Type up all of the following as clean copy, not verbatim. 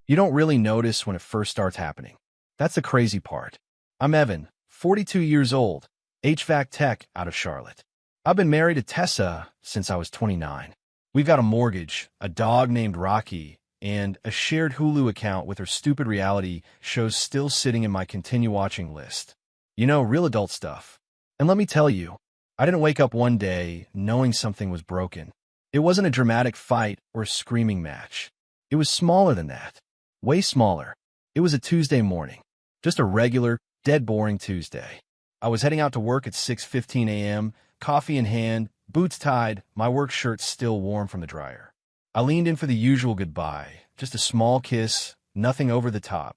You don't really notice when it first starts happening. That's the crazy part. I'm Evan, 42 years old, HVAC tech out of Charlotte. I've been married to Tessa since I was 29. We've got a mortgage, a dog named Rocky, and a shared Hulu account with her stupid reality shows still sitting in my continue watching list. You know, real adult stuff. And let me tell you, I didn't wake up one day knowing something was broken. It wasn't a dramatic fight or a screaming match. It was smaller than that. Way smaller. It was a Tuesday morning. Just a regular, dead boring Tuesday. I was heading out to work at 6:15 a.m., coffee in hand, boots tied, my work shirt still warm from the dryer. I leaned in for the usual goodbye, just a small kiss, nothing over the top,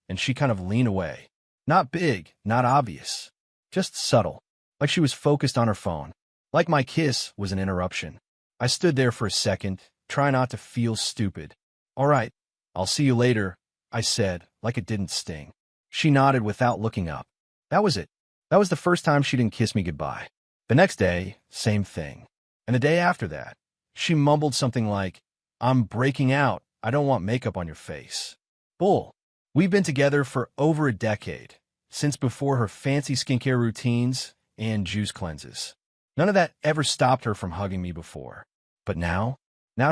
and she kind of leaned away. Not big, not obvious, just subtle, like she was focused on her phone, like my kiss was an interruption. I stood there for a second, trying not to feel stupid. "All right, I'll see you later," I said, like it didn't sting. She nodded without looking up. That was it. That was the first time she didn't kiss me goodbye. The next day, same thing. And the day after that, she mumbled something like, "I'm breaking out. I don't want makeup on your face." Bull. We've been together for over a decade, since before her fancy skincare routines and juice cleanses. None of that ever stopped her from hugging me before. But now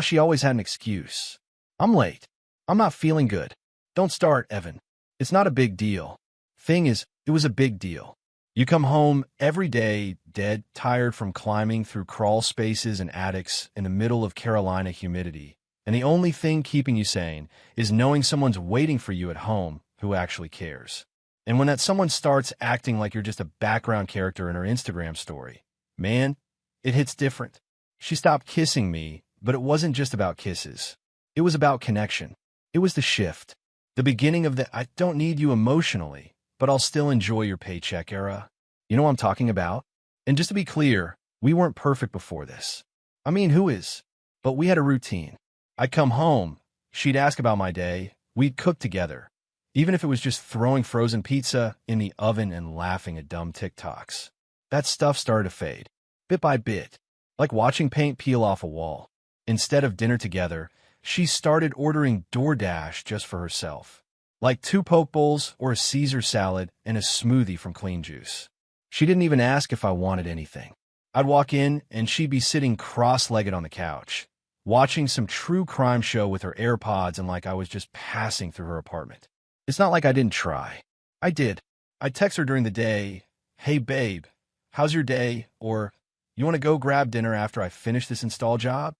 she always had an excuse. "I'm late. I'm not feeling good." Don't start, Evan. It's not a big deal. Thing is, it was a big deal. You come home every day, dead, tired from climbing through crawl spaces and attics in the middle of Carolina humidity, and the only thing keeping you sane is knowing someone's waiting for you at home who actually cares. And when that someone starts acting like you're just a background character in her Instagram story, man, it hits different. She stopped kissing me, but it wasn't just about kisses. It was about connection. It was the shift. The beginning of the "I don't need you emotionally, but I'll still enjoy your paycheck" era. You know what I'm talking about? And just to be clear, we weren't perfect before this. I mean, who is? But we had a routine. I'd come home, she'd ask about my day, we'd cook together, even if it was just throwing frozen pizza in the oven and laughing at dumb TikToks. That stuff started to fade, bit by bit, like watching paint peel off a wall. Instead of dinner together, she started ordering DoorDash just for herself. Like 2 poke bowls or a Caesar salad and a smoothie from Clean Juice. She didn't even ask if I wanted anything. I'd walk in and she'd be sitting cross-legged on the couch, watching some true crime show with her AirPods and like I was just passing through her apartment. It's not like I didn't try. I did. I'd text her during the day, "Hey babe, how's your day?" Or, "You want to go grab dinner after I finish this install job?"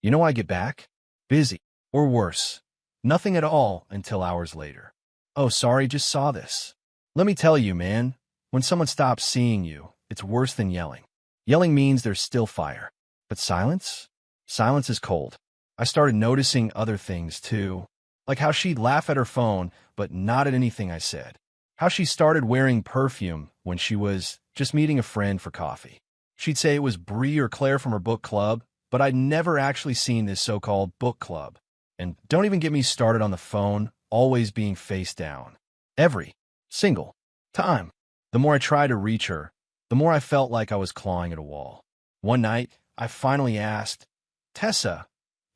You know I get back? Busy. Or worse. Nothing at all until hours later. "Oh, sorry, just saw this." Let me tell you, man, when someone stops seeing you, it's worse than yelling. Yelling means there's still fire. But silence? Silence is cold. I started noticing other things, too. Like how she'd laugh at her phone, but not at anything I said. How she started wearing perfume when she was just meeting a friend for coffee. She'd say it was Brie or Claire from her book club, but I'd never actually seen this so-called book club. And don't even get me started on the phone, always being face down. Every single time. The more I tried to reach her, the more I felt like I was clawing at a wall. One night, I finally asked, "Tessa,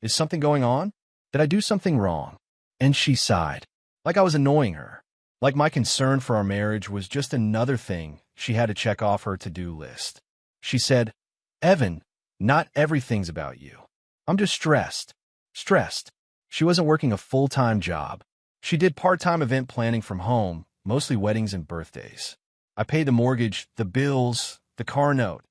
is something going on? Did I do something wrong?" And she sighed, like I was annoying her. Like my concern for our marriage was just another thing she had to check off her to-do list. She said, "Evan, not everything's about you. I'm just stressed." Stressed. She wasn't working a full-time job. She did part-time event planning from home, mostly weddings and birthdays. I paid the mortgage, the bills, the car note.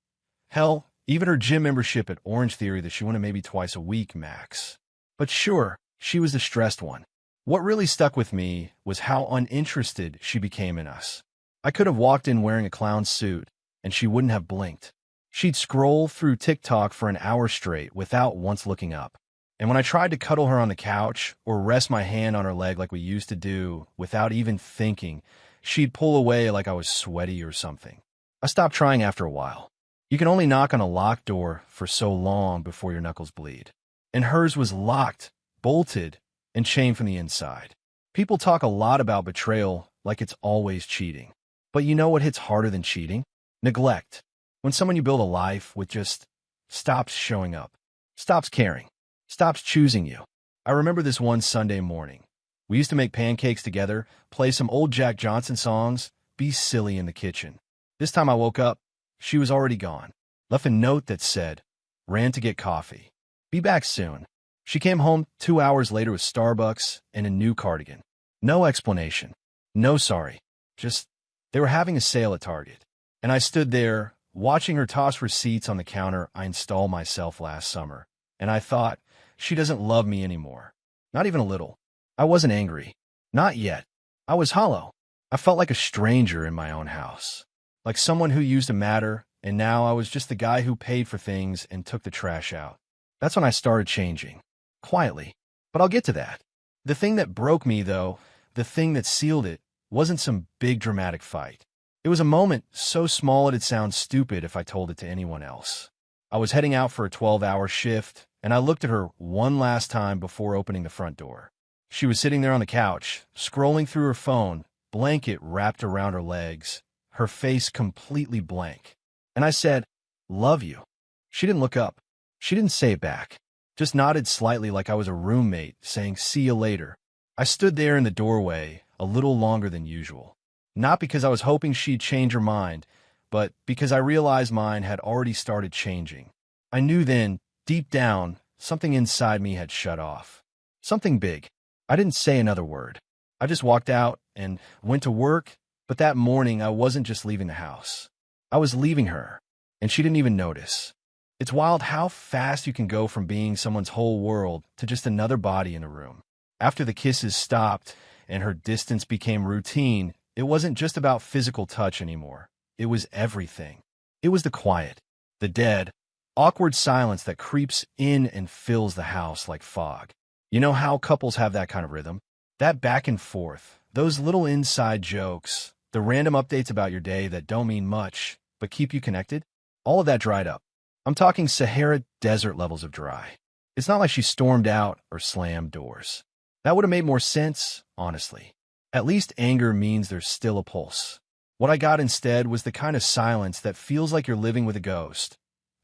Hell, even her gym membership at Orange Theory that she went to maybe twice a week max. But sure, she was the stressed one. What really stuck with me was how uninterested she became in us. I could have walked in wearing a clown suit, and she wouldn't have blinked. She'd scroll through TikTok for an hour straight without once looking up. And when I tried to cuddle her on the couch or rest my hand on her leg like we used to do without even thinking, she'd pull away like I was sweaty or something. I stopped trying after a while. You can only knock on a locked door for so long before your knuckles bleed. And hers was locked, bolted, and chained from the inside. People talk a lot about betrayal like it's always cheating. But you know what hits harder than cheating? Neglect. When someone you build a life with just stops showing up, stops caring. stops choosing you. I remember this one Sunday morning. We used to make pancakes together, play some old Jack Johnson songs, be silly in the kitchen. This time I woke up, she was already gone. Left a note that said, ran to get coffee. Be back soon. She came home 2 hours later with Starbucks and a new cardigan. No explanation. No sorry. Just, they were having a sale at Target. And I stood there, watching her toss receipts on the counter I installed myself last summer. And I thought, she doesn't love me anymore. Not even a little. I wasn't angry. Not yet. I was hollow. I felt like a stranger in my own house. Like someone who used to matter, and now I was just the guy who paid for things and took the trash out. That's when I started changing. Quietly. But I'll get to that. The thing that broke me, though, the thing that sealed it, wasn't some big dramatic fight. It was a moment so small it'd sound stupid if I told it to anyone else. I was heading out for a 12-hour shift, and I looked at her one last time before opening the front door. She was sitting there on the couch, scrolling through her phone, blanket wrapped around her legs, her face completely blank. And I said, "Love you." She didn't look up. She didn't say it back. Just nodded slightly like I was a roommate, saying, "See you later." I stood there in the doorway a little longer than usual. Not because I was hoping she'd change her mind, but because I realized mine had already started changing. I knew then, deep down, something inside me had shut off. Something big. I didn't say another word. I just walked out and went to work, but that morning I wasn't just leaving the house. I was leaving her, and she didn't even notice. It's wild how fast you can go from being someone's whole world to just another body in a room. After the kisses stopped and her distance became routine, it wasn't just about physical touch anymore. It was everything. It was the quiet, the dead, awkward silence that creeps in and fills the house like fog. You know how couples have that kind of rhythm? That back and forth, those little inside jokes, the random updates about your day that don't mean much, but keep you connected? All of that dried up. I'm talking Sahara Desert levels of dry. It's not like she stormed out or slammed doors. That would have made more sense, honestly. At least anger means there's still a pulse. What I got instead was the kind of silence that feels like you're living with a ghost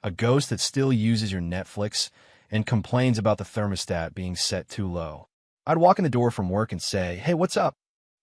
that still uses your Netflix and complains about the thermostat being set too low. I'd walk in the door from work and say, "Hey, what's up?"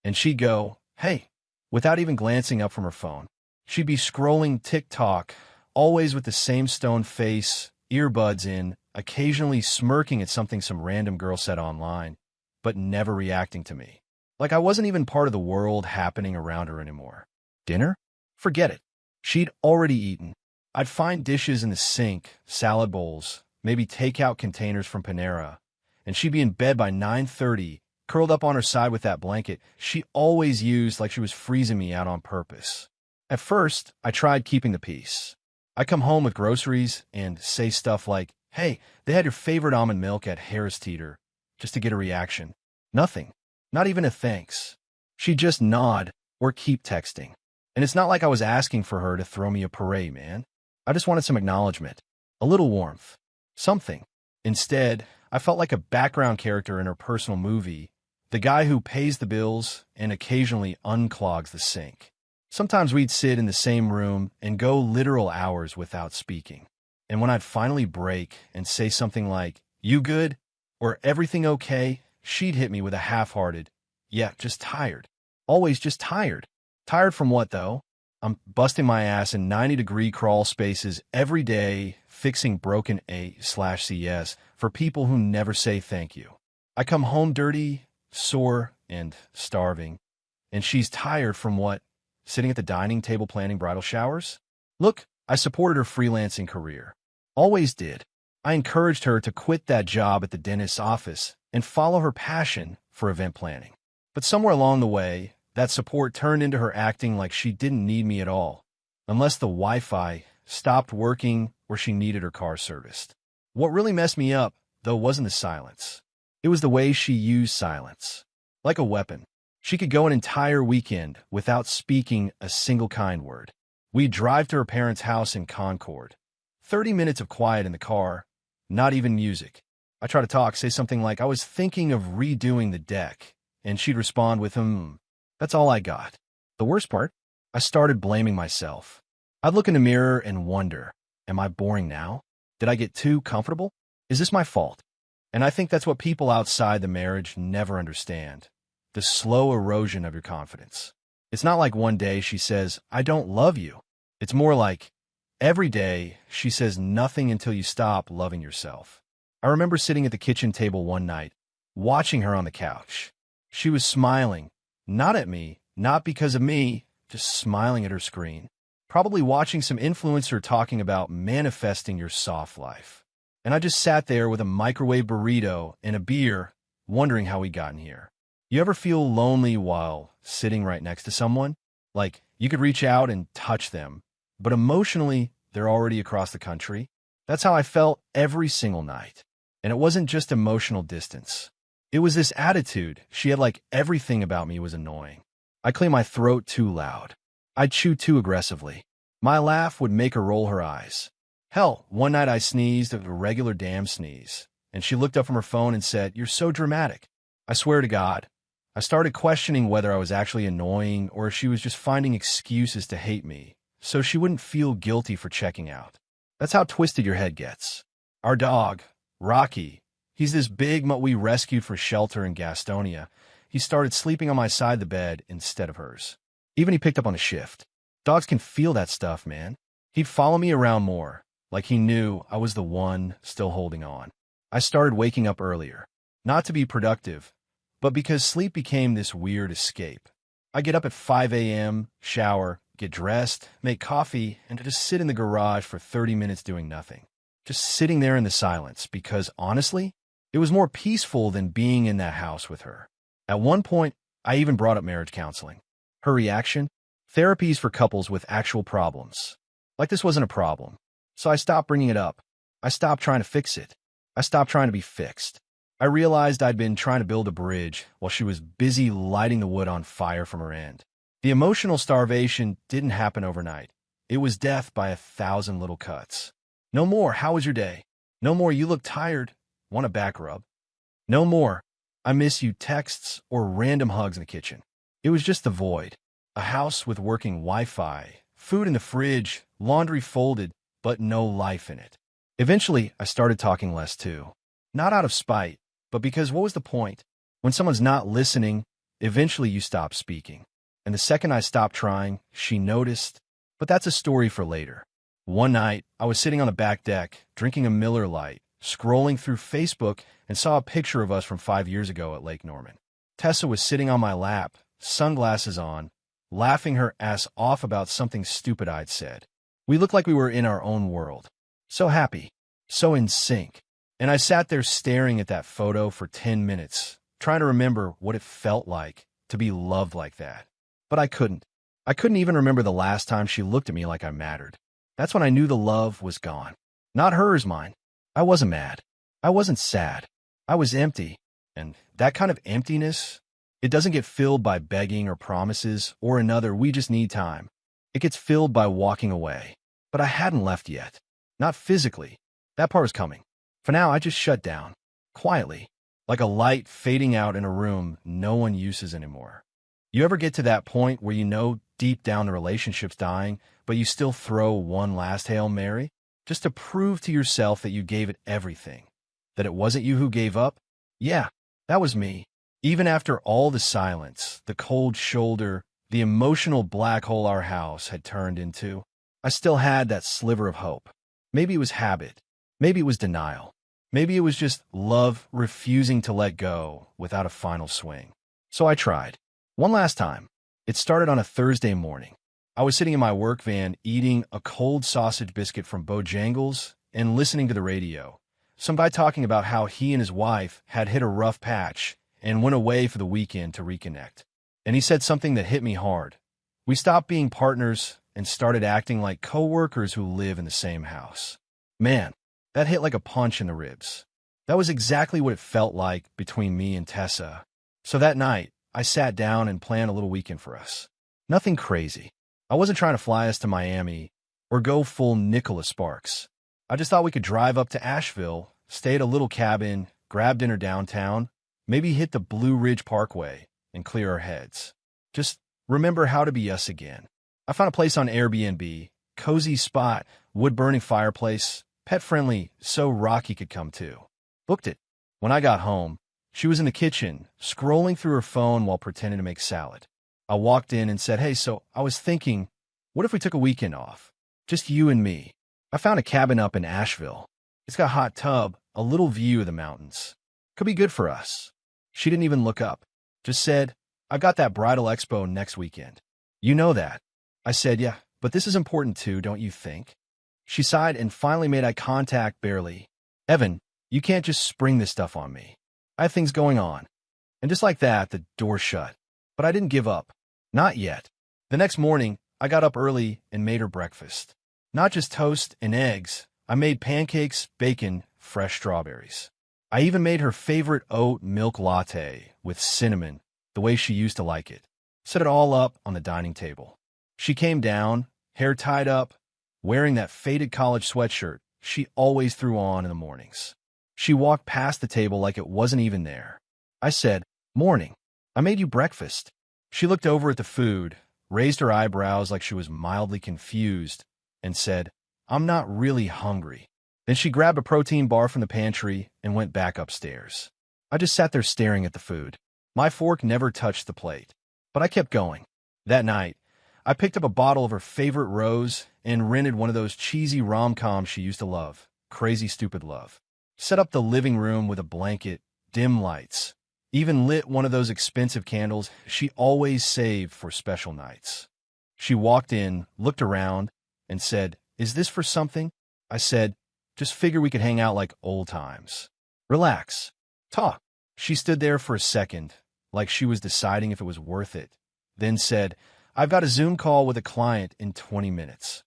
And she'd go, "Hey," without even glancing up from her phone. She'd be scrolling TikTok, always with the same stone face, earbuds in, occasionally smirking at something some random girl said online, but never reacting to me. Like I wasn't even part of the world happening around her anymore. Dinner? Forget it. She'd already eaten. I'd find dishes in the sink, salad bowls, maybe takeout containers from Panera, and she'd be in bed by 9:30, curled up on her side with that blanket she always used like she was freezing me out on purpose. At first, I tried keeping the peace. I'd come home with groceries and say stuff like, "Hey, they had your favorite almond milk at Harris Teeter," just to get a reaction. Nothing. Not even a thanks. She'd just nod or keep texting. And it's not like I was asking for her to throw me a parade, man. I just wanted some acknowledgement. A little warmth. Something. Instead, I felt like a background character in her personal movie, the guy who pays the bills and occasionally unclogs the sink. Sometimes we'd sit in the same room and go literal hours without speaking. And when I'd finally break and say something like, "You good?" or "Everything okay?" she'd hit me with a half-hearted, "Yeah, just tired." Always just tired. Tired from what, though? I'm busting my ass in 90-degree crawl spaces every day, fixing broken A/CS for people who never say thank you. I come home dirty, sore, and starving. And she's tired from what? Sitting at the dining table planning bridal showers? Look, I supported her freelancing career. Always did. I encouraged her to quit that job at the dentist's office and follow her passion for event planning. But somewhere along the way, that support turned into her acting like she didn't need me at all, unless the Wi-Fi stopped working or she needed her car serviced. What really messed me up, though, wasn't the silence. It was the way she used silence. Like a weapon. She could go an entire weekend without speaking a single kind word. We'd drive to her parents' house in Concord. 30 minutes of quiet in the car, not even music. I try to talk, say something like, "I was thinking of redoing the deck," and she'd respond with, That's all I got. The worst part? I started blaming myself. I'd look in the mirror and wonder, am I boring now? Did I get too comfortable? Is this my fault? And I think that's what people outside the marriage never understand. The slow erosion of your confidence. It's not like one day she says, I don't love you. It's more like every day she says nothing until you stop loving yourself. I remember sitting at the kitchen table one night, watching her on the couch. She was smiling, not at me, not because of me, just smiling at her screen. Probably watching some influencer talking about manifesting your soft life. And I just sat there with a microwave burrito and a beer, wondering how we gotten here. You ever feel lonely while sitting right next to someone? Like, you could reach out and touch them, but emotionally, they're already across the country? That's how I felt every single night. And it wasn't just emotional distance. It was this attitude. She had like everything about me was annoying. I cleared my throat too loud. I'd chew too aggressively. My laugh would make her roll her eyes. Hell, one night I sneezed, a regular damn sneeze, and she looked up from her phone and said, You're so dramatic. I swear to God. I started questioning whether I was actually annoying or if she was just finding excuses to hate me, so she wouldn't feel guilty for checking out. That's how twisted your head gets. Our dog, Rocky, he's this big mutt we rescued for shelter in Gastonia. He started sleeping on my side of the bed instead of hers. Even he picked up on a shift. Dogs can feel that stuff, man. He'd follow me around more, like he knew I was the one still holding on. I started waking up earlier, not to be productive, but because sleep became this weird escape. I get up at 5 a.m., shower, get dressed, make coffee, and just sit in the garage for 30 minutes doing nothing. Just sitting there in the silence because, honestly, it was more peaceful than being in that house with her. At one point, I even brought up marriage counseling. Her reaction? Therapies for couples with actual problems. Like this wasn't a problem. So I stopped bringing it up. I stopped trying to fix it. I stopped trying to be fixed. I realized I'd been trying to build a bridge while she was busy lighting the wood on fire from her end. The emotional starvation didn't happen overnight. It was death by 1,000 little cuts. No more, how was your day? No more, you look tired. Want a back rub? No more, I miss you texts or random hugs in the kitchen. It was just the void. A house with working Wi-Fi, food in the fridge, laundry folded, but no life in it. Eventually, I started talking less too. Not out of spite, but because what was the point? When someone's not listening, eventually you stop speaking. And the second I stopped trying, she noticed. But that's a story for later. One night, I was sitting on the back deck, drinking a Miller Lite, scrolling through Facebook, and saw a picture of us from 5 years ago at Lake Norman. Tessa was sitting on my lap, sunglasses on, laughing her ass off about something stupid I'd said. We looked like we were in our own world. So happy, so in sync. And I sat there staring at that photo for 10 minutes, trying to remember what it felt like to be loved like that. But I couldn't. I couldn't even remember the last time she looked at me like I mattered. That's when I knew the love was gone. Not hers, mine. I wasn't mad. I wasn't sad. I was empty. And that kind of emptiness, it doesn't get filled by begging or promises or another we just need time. It gets filled by walking away. But I hadn't left yet. Not physically. That part was coming. For now, I just shut down. Quietly. Like a light fading out in a room no one uses anymore. You ever get to that point where you know deep down the relationship's dying, but you still throw one last Hail Mary? Just to prove to yourself that you gave it everything. That it wasn't you who gave up? Yeah, that was me. Even after all the silence, the cold shoulder, the emotional black hole our house had turned into, I still had that sliver of hope. Maybe it was habit. Maybe it was denial. Maybe it was just love refusing to let go without a final swing. So I tried. One last time. It started on a Thursday morning. I was sitting in my work van eating a cold sausage biscuit from Bojangles and listening to the radio. Some guy talking about how he and his wife had hit a rough patch and went away for the weekend to reconnect. And he said something that hit me hard. We stopped being partners and started acting like coworkers who live in the same house. Man, that hit like a punch in the ribs. That was exactly what it felt like between me and Tessa. So that night, I sat down and planned a little weekend for us. Nothing crazy. I wasn't trying to fly us to Miami or go full Nicholas Sparks. I just thought we could drive up to Asheville, stay at a little cabin, grab dinner downtown, maybe hit the Blue Ridge Parkway and clear our heads. Just remember how to be us again. I found a place on Airbnb, cozy spot, wood-burning fireplace, pet-friendly, so Rocky could come too. Booked it. When I got home, she was in the kitchen, scrolling through her phone while pretending to make salad. I walked in and said, "Hey, so I was thinking, what if we took a weekend off? Just you and me. I found a cabin up in Asheville. It's got a hot tub, a little view of the mountains. Could be good for us." She didn't even look up. Just said, "I got that bridal expo next weekend. You know that." I said, "Yeah, but this is important too, don't you think?" She sighed and finally made eye contact barely. "Evan, you can't just spring this stuff on me. I have things going on." And just like that, the door shut. But I didn't give up. Not yet. The next morning, I got up early and made her breakfast. Not just toast and eggs. I made pancakes, bacon, fresh strawberries. I even made her favorite oat milk latte with cinnamon, the way she used to like it. Set it all up on the dining table. She came down, hair tied up, wearing that faded college sweatshirt she always threw on in the mornings. She walked past the table like it wasn't even there. I said, "Morning. I made you breakfast." She looked over at the food, raised her eyebrows like she was mildly confused, and said, "I'm not really hungry." Then she grabbed a protein bar from the pantry and went back upstairs. I just sat there staring at the food. My fork never touched the plate. But I kept going. That night, I picked up a bottle of her favorite rose and rented one of those cheesy rom-coms she used to love, Crazy Stupid Love. Set up the living room with a blanket, dim lights. Even lit one of those expensive candles she always saved for special nights. She walked in, looked around, and said, "Is this for something?" I said, "Just figure we could hang out like old times. Relax. Talk." She stood there for a second, like she was deciding if it was worth it, then said, "I've got a Zoom call with a client in 20 minutes,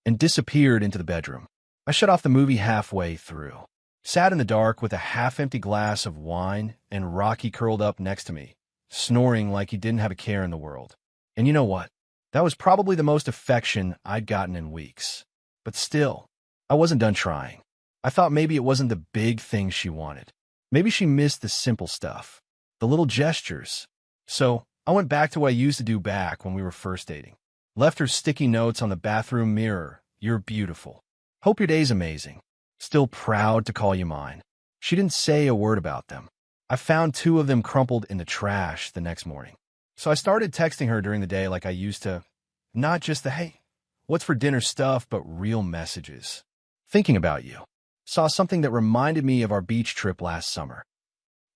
and disappeared into the bedroom. I shut off the movie halfway through. Sat in the dark with a half-empty glass of wine and Rocky curled up next to me, snoring like he didn't have a care in the world. And you know what? That was probably the most affection I'd gotten in weeks. But still, I wasn't done trying. I thought maybe it wasn't the big things she wanted. Maybe she missed the simple stuff, the little gestures. So I went back to what I used to do back when we were first dating. Left her sticky notes on the bathroom mirror. "You're beautiful. Hope your day's amazing. Still proud to call you mine." She didn't say a word about them. I found 2 of them crumpled in the trash the next morning. So I started texting her during the day like I used to. Not just the, "Hey, what's for dinner" stuff, but real messages. "Thinking about you. Saw something that reminded me of our beach trip last summer.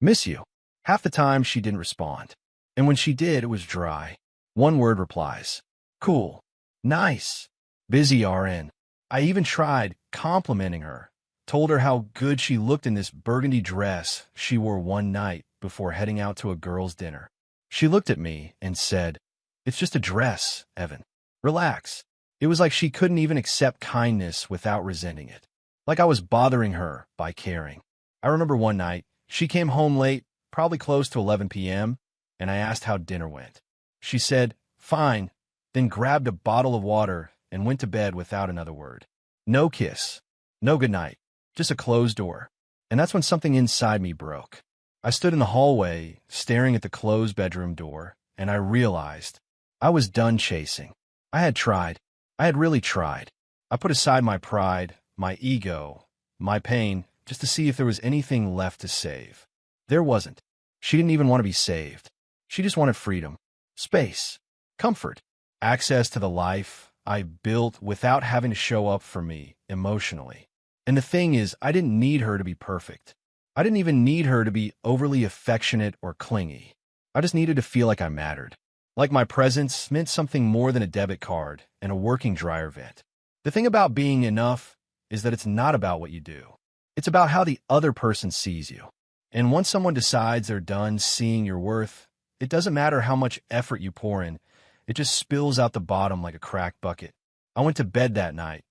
Miss you." Half the time she didn't respond. And when she did, it was dry. One-word replies. "Cool. Nice. Busy RN." I even tried complimenting her. Told her how good she looked in this burgundy dress she wore one night before heading out to a girls' dinner. She looked at me and said, "It's just a dress, Evan. Relax." It was like she couldn't even accept kindness without resenting it. Like I was bothering her by caring. I remember one night, she came home late, probably close to 11 p.m., and I asked how dinner went. She said, "Fine," then grabbed a bottle of water and went to bed without another word. No kiss. No goodnight. Just a closed door. And that's when something inside me broke. I stood in the hallway, staring at the closed bedroom door, and I realized I was done chasing. I had tried. I had really tried. I put aside my pride, my ego, my pain, just to see if there was anything left to save. There wasn't. She didn't even want to be saved. She just wanted freedom, space, comfort, access to the life I built without having to show up for me emotionally. And the thing is, I didn't need her to be perfect. I didn't even need her to be overly affectionate or clingy. I just needed to feel like I mattered. Like my presence meant something more than a debit card and a working dryer vent. The thing about being enough is that it's not about what you do. It's about how the other person sees you. And once someone decides they're done seeing your worth, it doesn't matter how much effort you pour in, it just spills out the bottom like a cracked bucket. I went to bed that night,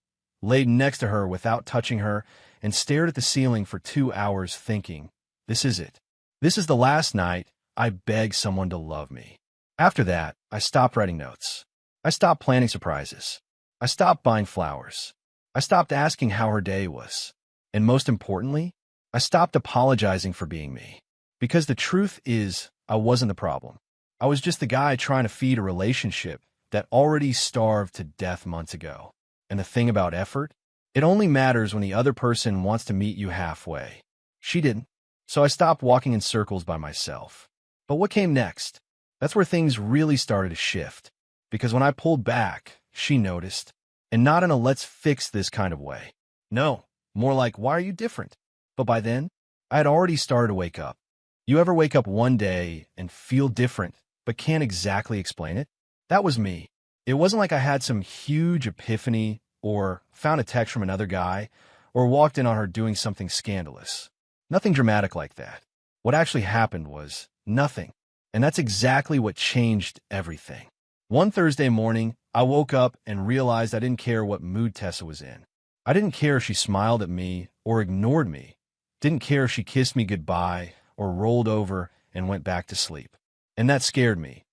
laid next to her without touching her, and stared at the ceiling for 2 hours thinking, this is it. This is the last night I beg someone to love me. After that, I stopped writing notes. I stopped planning surprises. I stopped buying flowers. I stopped asking how her day was. And most importantly, I stopped apologizing for being me. Because the truth is, I wasn't the problem. I was just the guy trying to feed a relationship that already starved to death months ago. And the thing about effort? It only matters when the other person wants to meet you halfway. She didn't. So I stopped walking in circles by myself. But what came next? That's where things really started to shift. Because when I pulled back, she noticed. And not in a let's fix this kind of way. No, more like, why are you different? But by then, I had already started to wake up. You ever wake up one day and feel different, but can't exactly explain it? That was me. It wasn't like I had some huge epiphany or found a text from another guy or walked in on her doing something scandalous. Nothing dramatic like that. What actually happened was nothing. And that's exactly what changed everything. One Thursday morning, I woke up and realized I didn't care what mood Tessa was in. I didn't care if she smiled at me or ignored me. Didn't care if she kissed me goodbye or rolled over and went back to sleep. And that scared me.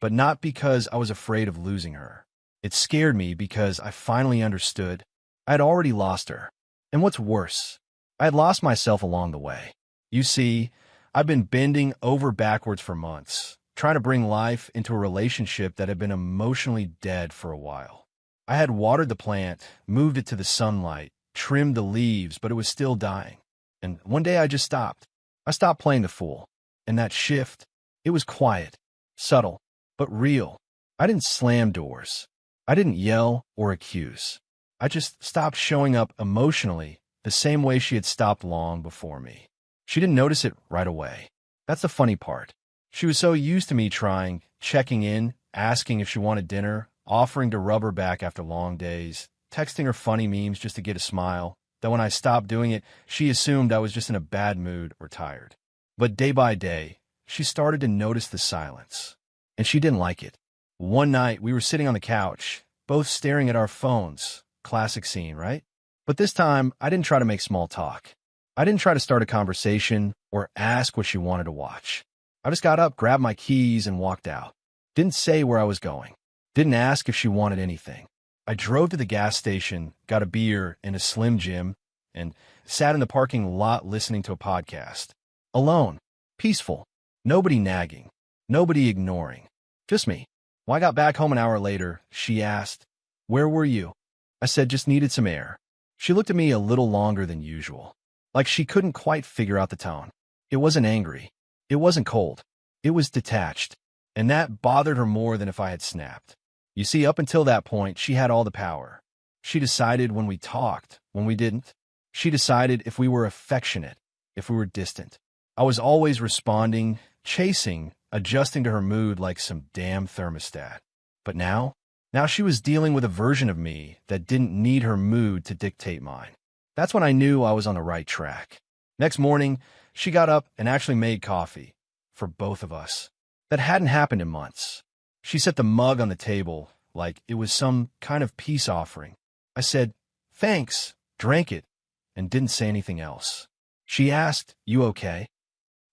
But not because I was afraid of losing her. It scared me because I finally understood I had already lost her. And what's worse, I had lost myself along the way. You see, I've been bending over backwards for months, trying to bring life into a relationship that had been emotionally dead for a while. I had watered the plant, moved it to the sunlight, trimmed the leaves, but it was still dying. And one day I just stopped. I stopped playing the fool. And that shift, it was quiet, subtle, but real. I didn't slam doors. I didn't yell or accuse. I just stopped showing up emotionally the same way she had stopped long before me. She didn't notice it right away. That's the funny part. She was so used to me trying, checking in, asking if she wanted dinner, offering to rub her back after long days, texting her funny memes just to get a smile, that when I stopped doing it, she assumed I was just in a bad mood or tired. But day by day, she started to notice the silence. And she didn't like it. One night, we were sitting on the couch, both staring at our phones. Classic scene, right? But this time, I didn't try to make small talk. I didn't try to start a conversation or ask what she wanted to watch. I just got up, grabbed my keys, and walked out. Didn't say where I was going. Didn't ask if she wanted anything. I drove to the gas station, got a beer in a Slim Jim, and sat in the parking lot listening to a podcast. Alone. Peaceful. Nobody nagging. Nobody ignoring. Just me. When I got back home an hour later, she asked, "Where were you?" I said, "Just needed some air." She looked at me a little longer than usual, like she couldn't quite figure out the tone. It wasn't angry. It wasn't cold. It was detached, and that bothered her more than if I had snapped. You see, up until that point, she had all the power. She decided when we talked, when we didn't. She decided if we were affectionate, if we were distant. I was always responding, chasing, adjusting to her mood like some damn thermostat. But now she was dealing with a version of me that didn't need her mood to dictate mine. That's when I knew I was on the right track. Next morning, she got up and actually made coffee. For both of us. That hadn't happened in months. She set the mug on the table like it was some kind of peace offering. I said, "Thanks," drank it, and didn't say anything else. She asked, "You okay?"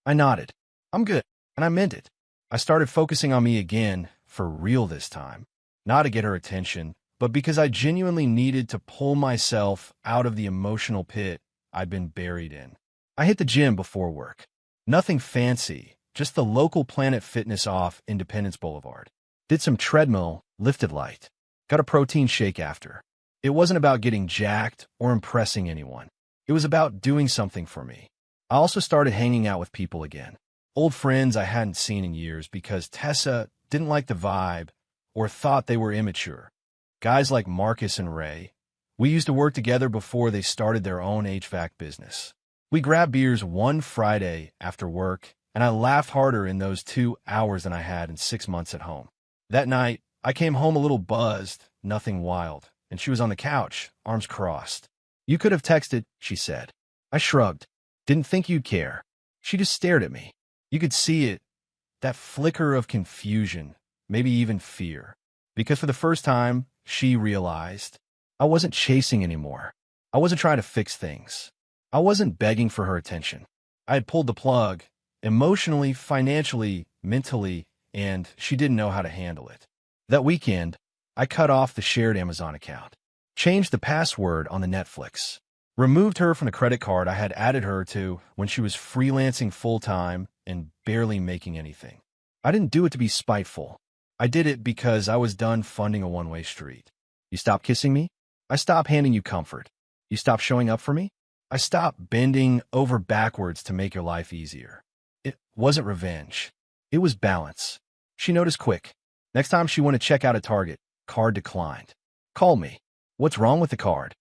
I nodded. "I'm good," and I meant it. I started focusing on me again, for real this time. Not to get her attention, but because I genuinely needed to pull myself out of the emotional pit I'd been buried in. I hit the gym before work. Nothing fancy, just the local Planet Fitness off Independence Boulevard. Did some treadmill, lifted light. Got a protein shake after. It wasn't about getting jacked or impressing anyone. It was about doing something for me. I also started hanging out with people again. Old friends I hadn't seen in years because Tessa didn't like the vibe or thought they were immature. Guys like Marcus and Ray. We used to work together before they started their own HVAC business. We grabbed beers one Friday after work, and I laughed harder in those 2 hours than I had in 6 months at home. That night, I came home a little buzzed, nothing wild, and she was on the couch, arms crossed. "You could have texted," she said. I shrugged. "Didn't think you'd care." She just stared at me. You could see it, that flicker of confusion, maybe even fear. Because for the first time, she realized I wasn't chasing anymore. I wasn't trying to fix things. I wasn't begging for her attention. I had pulled the plug, emotionally, financially, mentally, and she didn't know how to handle it. That weekend, I cut off the shared Amazon account, changed the password on the Netflix, removed her from the credit card I had added her to when she was freelancing full-time and barely making anything. I didn't do it to be spiteful. I did it because I was done funding a one-way street. You stop kissing me? I stop handing you comfort. You stop showing up for me? I stopped bending over backwards to make your life easier. It wasn't revenge. It was balance. She noticed quick. Next time she wanted to check out a Target, card declined. Call me. What's wrong with the card?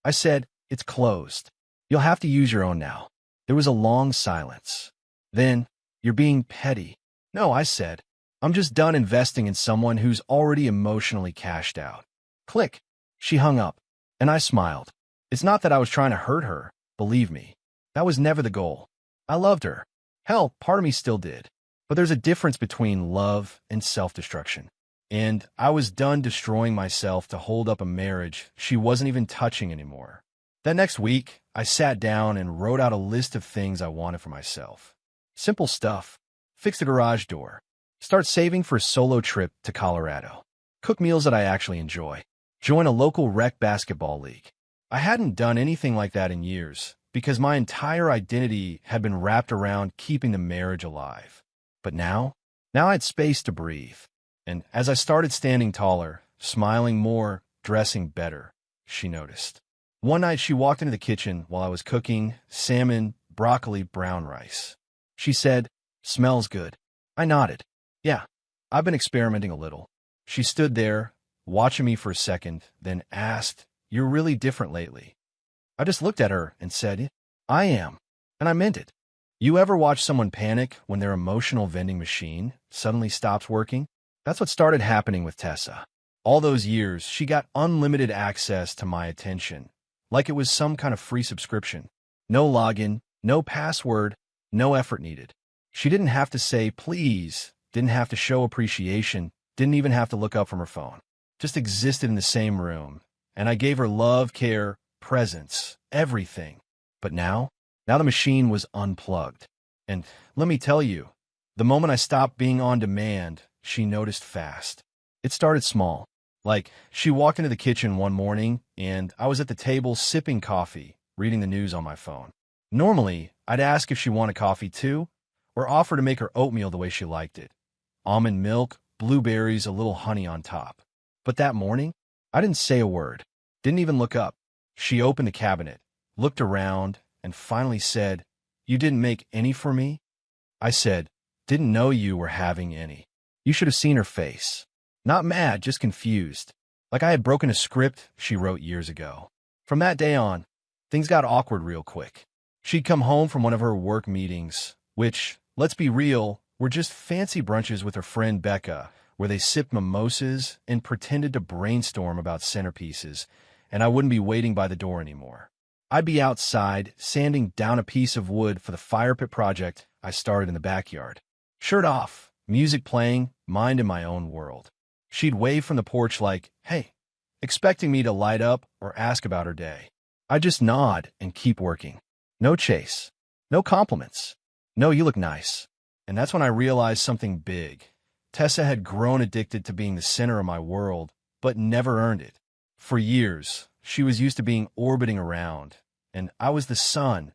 I said, it's closed. You'll have to use your own now. There was a long silence. Then, you're being petty. No, I said. I'm just done investing in someone who's already emotionally cashed out. Click. She hung up, and I smiled. It's not that I was trying to hurt her, believe me. That was never the goal. I loved her. Hell, part of me still did. But there's a difference between love and self-destruction. And I was done destroying myself to hold up a marriage she wasn't even touching anymore. That next week, I sat down and wrote out a list of things I wanted for myself. Simple stuff. Fix the garage door. Start saving for a solo trip to Colorado. Cook meals that I actually enjoy. Join a local rec basketball league. I hadn't done anything like that in years because my entire identity had been wrapped around keeping the marriage alive. But now I had space to breathe. And as I started standing taller, smiling more, dressing better, she noticed. One night she walked into the kitchen while I was cooking salmon, broccoli, brown rice. She said, "Smells good." I nodded. "Yeah, I've been experimenting a little." She stood there, watching me for a second, then asked, "You're really different lately." I just looked at her and said, "I am." And I meant it. You ever watch someone panic when their emotional vending machine suddenly stops working? That's what started happening with Tessa. All those years, she got unlimited access to my attention, like it was some kind of free subscription. No login, no password, no effort needed. She didn't have to say please, didn't have to show appreciation, didn't even have to look up from her phone. Just existed in the same room, and I gave her love, care, presence, everything. But now the machine was unplugged. And let me tell you, the moment I stopped being on demand, she noticed fast. It started small. Like, she walked into the kitchen one morning, and I was at the table sipping coffee, reading the news on my phone. Normally, I'd ask if she wanted coffee too, or offer to make her oatmeal the way she liked it. Almond milk, blueberries, a little honey on top. But that morning, I didn't say a word, didn't even look up. She opened the cabinet, looked around, and finally said, "You didn't make any for me?" I said, "Didn't know you were having any." You should have seen her face. Not mad, just confused. Like I had broken a script she wrote years ago. From that day on, things got awkward real quick. She'd come home from one of her work meetings, which, let's be real, were just fancy brunches with her friend Becca, where they sipped mimosas and pretended to brainstorm about centerpieces, and I wouldn't be waiting by the door anymore. I'd be outside, sanding down a piece of wood for the fire pit project I started in the backyard. Shirt off, music playing, mind in my own world. She'd wave from the porch like, "Hey," expecting me to light up or ask about her day. I'd just nod and keep working. No chase. No compliments. No, "You look nice." And that's when I realized something big. Tessa had grown addicted to being the center of my world, but never earned it. For years, she was used to being orbiting around, and I was the sun,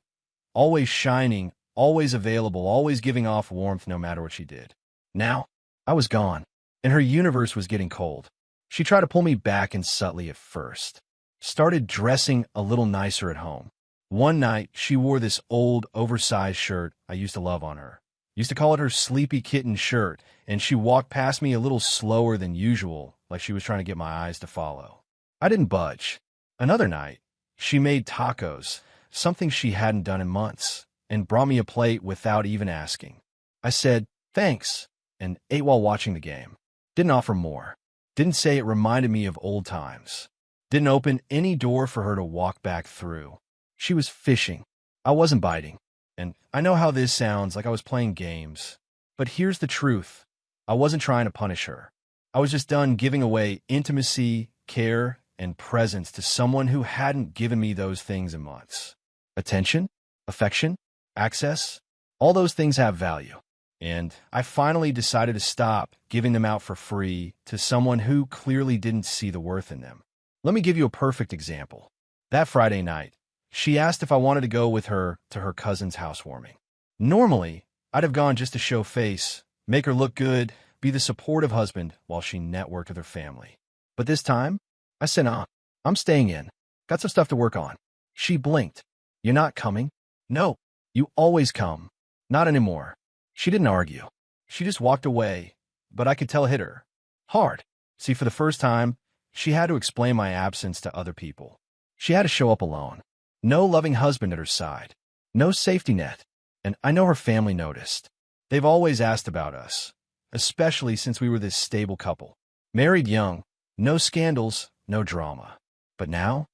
always shining, always available, always giving off warmth no matter what she did. Now, I was gone, and her universe was getting cold. She tried to pull me back in subtly at first. Started dressing a little nicer at home. One night, she wore this old, oversized shirt I used to love on her. Used to call it her sleepy kitten shirt, and she walked past me a little slower than usual, like she was trying to get my eyes to follow. I didn't budge. Another night, she made tacos, something she hadn't done in months, and brought me a plate without even asking. I said, "Thanks," and ate while watching the game. Didn't offer more. Didn't say it reminded me of old times. Didn't open any door for her to walk back through. She was fishing. I wasn't biting. And I know how this sounds, like I was playing games. But here's the truth. I wasn't trying to punish her. I was just done giving away intimacy, care, and presence to someone who hadn't given me those things in months. Attention, affection, access, all those things have value. And I finally decided to stop giving them out for free to someone who clearly didn't see the worth in them. Let me give you a perfect example. That Friday night, she asked if I wanted to go with her to her cousin's housewarming. Normally, I'd have gone just to show face, make her look good, be the supportive husband while she networked with her family. But this time, I said, I'm staying in. Got some stuff to work on. She blinked. You're not coming? No, you always come. Not anymore. She didn't argue. She just walked away, but I could tell it hit her hard. See, for the first time, she had to explain my absence to other people. She had to show up alone. No loving husband at her side. No safety net. And I know her family noticed. They've always asked about us, especially since we were this stable couple. Married young, no scandals, no drama. But now,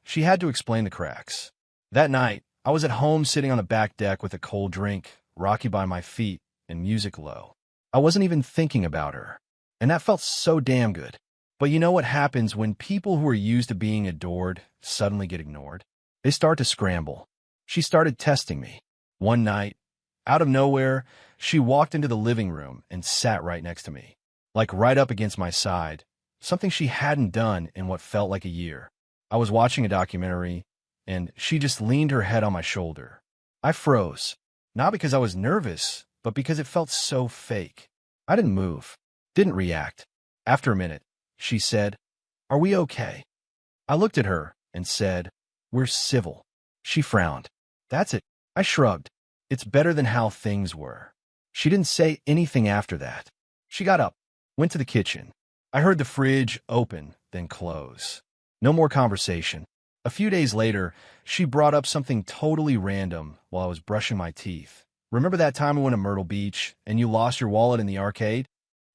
she had to explain the cracks. That night, I was at home sitting on the back deck with a cold drink, rocky by my feet, and music low. I wasn't even thinking about her. And that felt so damn good. But you know what happens when people who are used to being adored suddenly get ignored? They start to scramble. She started testing me. One night, out of nowhere, she walked into the living room and sat right next to me, like right up against my side, something she hadn't done in what felt like a year. I was watching a documentary, and she just leaned her head on my shoulder. I froze, not because I was nervous, but because it felt so fake. I didn't move, didn't react. After a minute, she said, "Are we okay?" I looked at her and said, "We're civil." She frowned. "That's it." I shrugged. "It's better than how things were." She didn't say anything after that. She got up, went to the kitchen. I heard the fridge open, then close. No more conversation. A few days later, she brought up something totally random while I was brushing my teeth. "Remember that time we went to Myrtle Beach and you lost your wallet in the arcade?"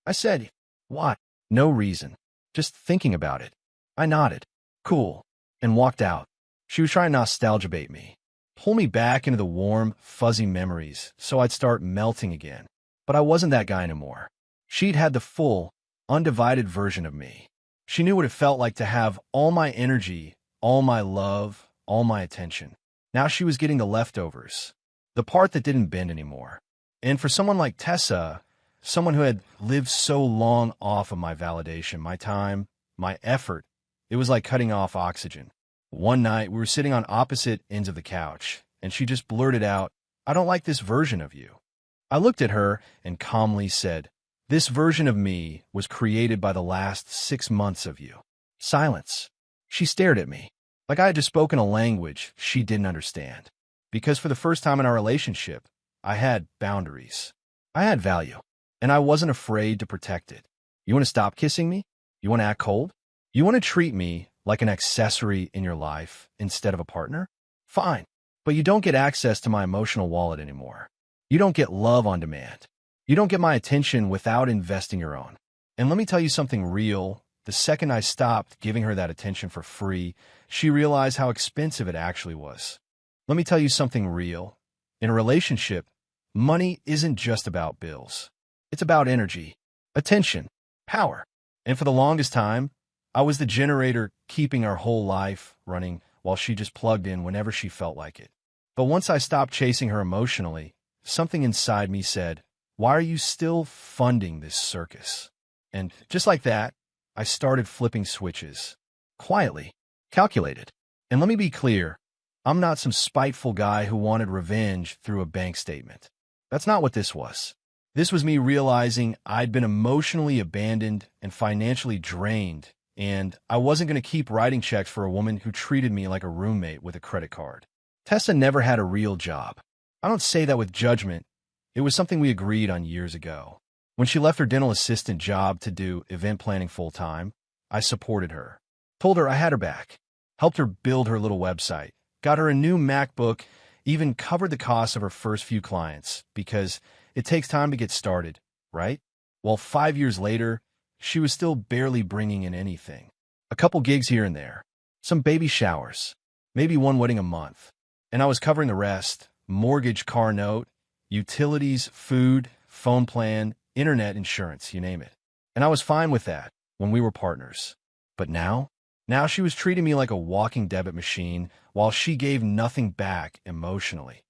I said, "What?" "No reason. Just thinking about it." I nodded. "Cool," and walked out. She was trying to nostalgia bait me, pull me back into the warm, fuzzy memories so I'd start melting again. But I wasn't that guy anymore. She'd had the full, undivided version of me. She knew what it felt like to have all my energy, all my love, all my attention. Now she was getting the leftovers, the part that didn't bend anymore. And for someone like Tessa, someone who had lived so long off of my validation, my time, my effort, it was like cutting off oxygen. One night, we were sitting on opposite ends of the couch, and she just blurted out, "I don't like this version of you." I looked at her and calmly said, "This version of me was created by the last 6 months of you." Silence. She stared at me, like I had just spoken a language she didn't understand. Because for the first time in our relationship, I had boundaries. I had value, and I wasn't afraid to protect it. You want to stop kissing me? You want to act cold? You want to treat me like an accessory in your life instead of a partner? Fine. But you don't get access to my emotional wallet anymore. You don't get love on demand. You don't get my attention without investing your own. And let me tell you something real. The second I stopped giving her that attention for free, she realized how expensive it actually was. Let me tell you something real. In a relationship, money isn't just about bills. It's about energy, attention, power. And for the longest time, I was the generator keeping our whole life running while she just plugged in whenever she felt like it. But once I stopped chasing her emotionally, something inside me said, "Why are you still funding this circus?" And just like that, I started flipping switches. Quietly, calculated. And let me be clear, I'm not some spiteful guy who wanted revenge through a bank statement. That's not what this was. This was me realizing I'd been emotionally abandoned and financially drained, and I wasn't going to keep writing checks for a woman who treated me like a roommate with a credit card. Tessa never had a real job. I don't say that with judgment. It was something we agreed on years ago. When she left her dental assistant job to do event planning full-time, I supported her, told her I had her back, helped her build her little website, got her a new MacBook, even covered the costs of her first few clients, because it takes time to get started, right? Well, 5 years later, she was still barely bringing in anything. A couple gigs here and there, some baby showers, maybe one wedding a month. And I was covering the rest: mortgage, car note, utilities, food, phone plan, internet, insurance, you name it. And I was fine with that when we were partners. But now she was treating me like a walking debit machine while she gave nothing back emotionally.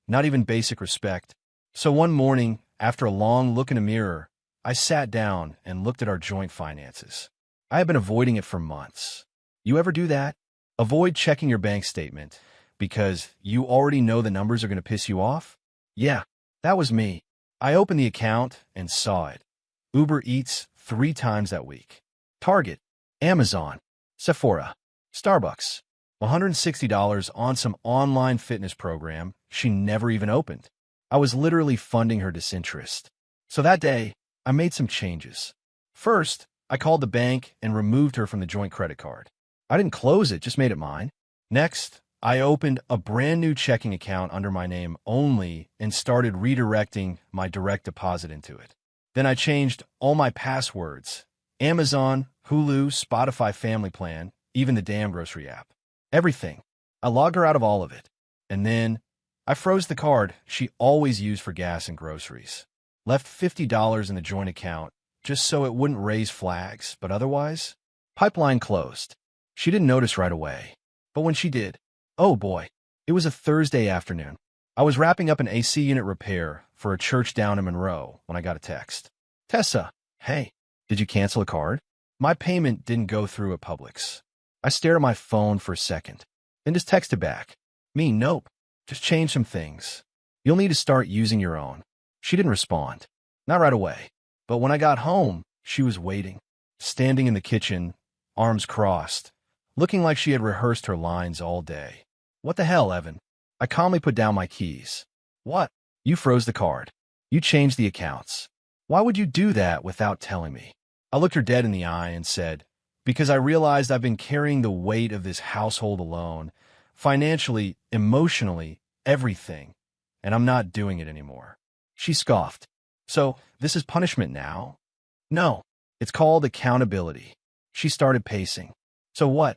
Not even basic respect. So one morning, after a long look in a mirror, I sat down and looked at our joint finances. I had been avoiding it for months. You ever do that? Avoid checking your bank statement because you already know the numbers are going to piss you off? Yeah, that was me. I opened the account and saw it. Uber Eats 3 times that week. Target, Amazon, Sephora, Starbucks. $160 on some online fitness program she never even opened. I was literally funding her disinterest. So that day, I made some changes. First, I called the bank and removed her from the joint credit card. I didn't close it, just made it mine. Next, I opened a brand new checking account under my name only and started redirecting my direct deposit into it. Then I changed all my passwords: Amazon, Hulu, Spotify Family Plan, even the damn grocery app. Everything. I logged her out of all of it. And then I froze the card she always used for gas and groceries. Left $50 in the joint account just so it wouldn't raise flags, but otherwise, pipeline closed. She didn't notice right away. But when she did, oh boy, it was a Thursday afternoon. I was wrapping up an AC unit repair for a church down in Monroe when I got a text. Tessa, hey, did you cancel a card? My payment didn't go through at Publix. I stared at my phone for a second, then just texted back. Me, nope, just change some things. You'll need to start using your own. She didn't respond. Not right away. But when I got home, she was waiting, standing in the kitchen, arms crossed, looking like she had rehearsed her lines all day. What the hell, Evan? I calmly put down my keys. What? You froze the card. You changed the accounts. Why would you do that without telling me? I looked her dead in the eye and said, because I realized I've been carrying the weight of this household alone, financially, emotionally, everything, and I'm not doing it anymore. She scoffed. So, this is punishment now? No, it's called accountability. She started pacing. So what?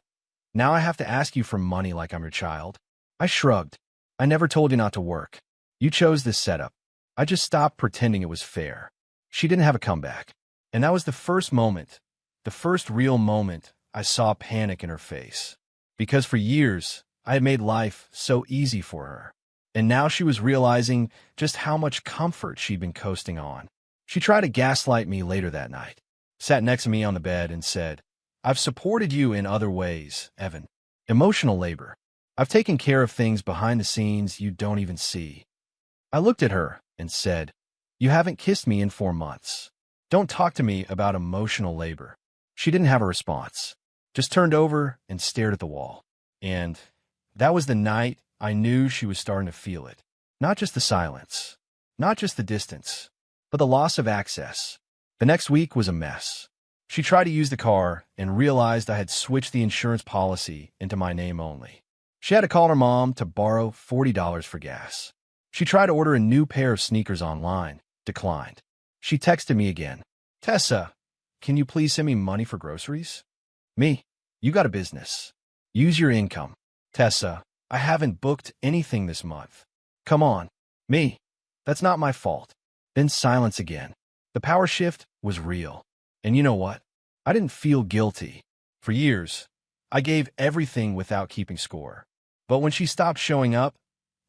Now I have to ask you for money like I'm your child? I shrugged. I never told you not to work. You chose this setup. I just stopped pretending it was fair. She didn't have a comeback. And that was the first real moment I saw panic in her face. Because for years, I had made life so easy for her. And now she was realizing just how much comfort she'd been coasting on. She tried to gaslight me later that night, sat next to me on the bed and said, I've supported you in other ways, Evan. Emotional labor. I've taken care of things behind the scenes you don't even see. I looked at her and said, you haven't kissed me in 4 months. Don't talk to me about emotional labor. She didn't have a response, just turned over and stared at the wall. And that was the night I knew she was starting to feel it. Not just the silence, not just the distance, but the loss of access. The next week was a mess. She tried to use the car and realized I had switched the insurance policy into my name only. She had to call her mom to borrow $40 for gas. She tried to order a new pair of sneakers online, declined. She texted me again. Tessa, can you please send me money for groceries? Me, you got a business. Use your income. Tessa, I haven't booked anything this month. Come on. Me, that's not my fault. Then silence again. The power shift was real. And you know what? I didn't feel guilty. For years, I gave everything without keeping score. But when she stopped showing up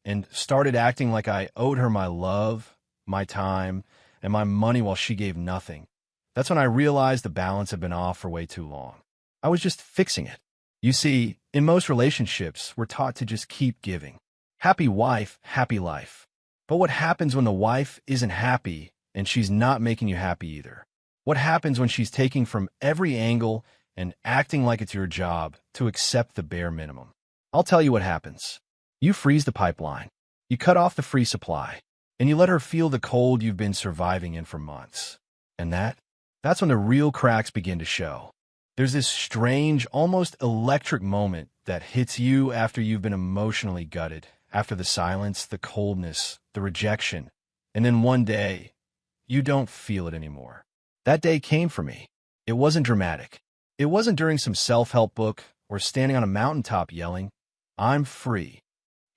and started acting like I owed her my love, my time, and my money while she gave nothing, that's when I realized the balance had been off for way too long. I was just fixing it. You see, in most relationships, we're taught to just keep giving. Happy wife, happy life. But what happens when the wife isn't happy and she's not making you happy either? What happens when she's taking from every angle and acting like it's your job to accept the bare minimum? I'll tell you what happens. You freeze the pipeline. You cut off the free supply. And you let her feel the cold you've been surviving in for months. And that's when the real cracks begin to show. There's this strange, almost electric moment that hits you after you've been emotionally gutted, after the silence, the coldness, the rejection. And then one day, you don't feel it anymore. That day came for me. It wasn't dramatic. It wasn't during some self-help book or standing on a mountaintop yelling, I'm free.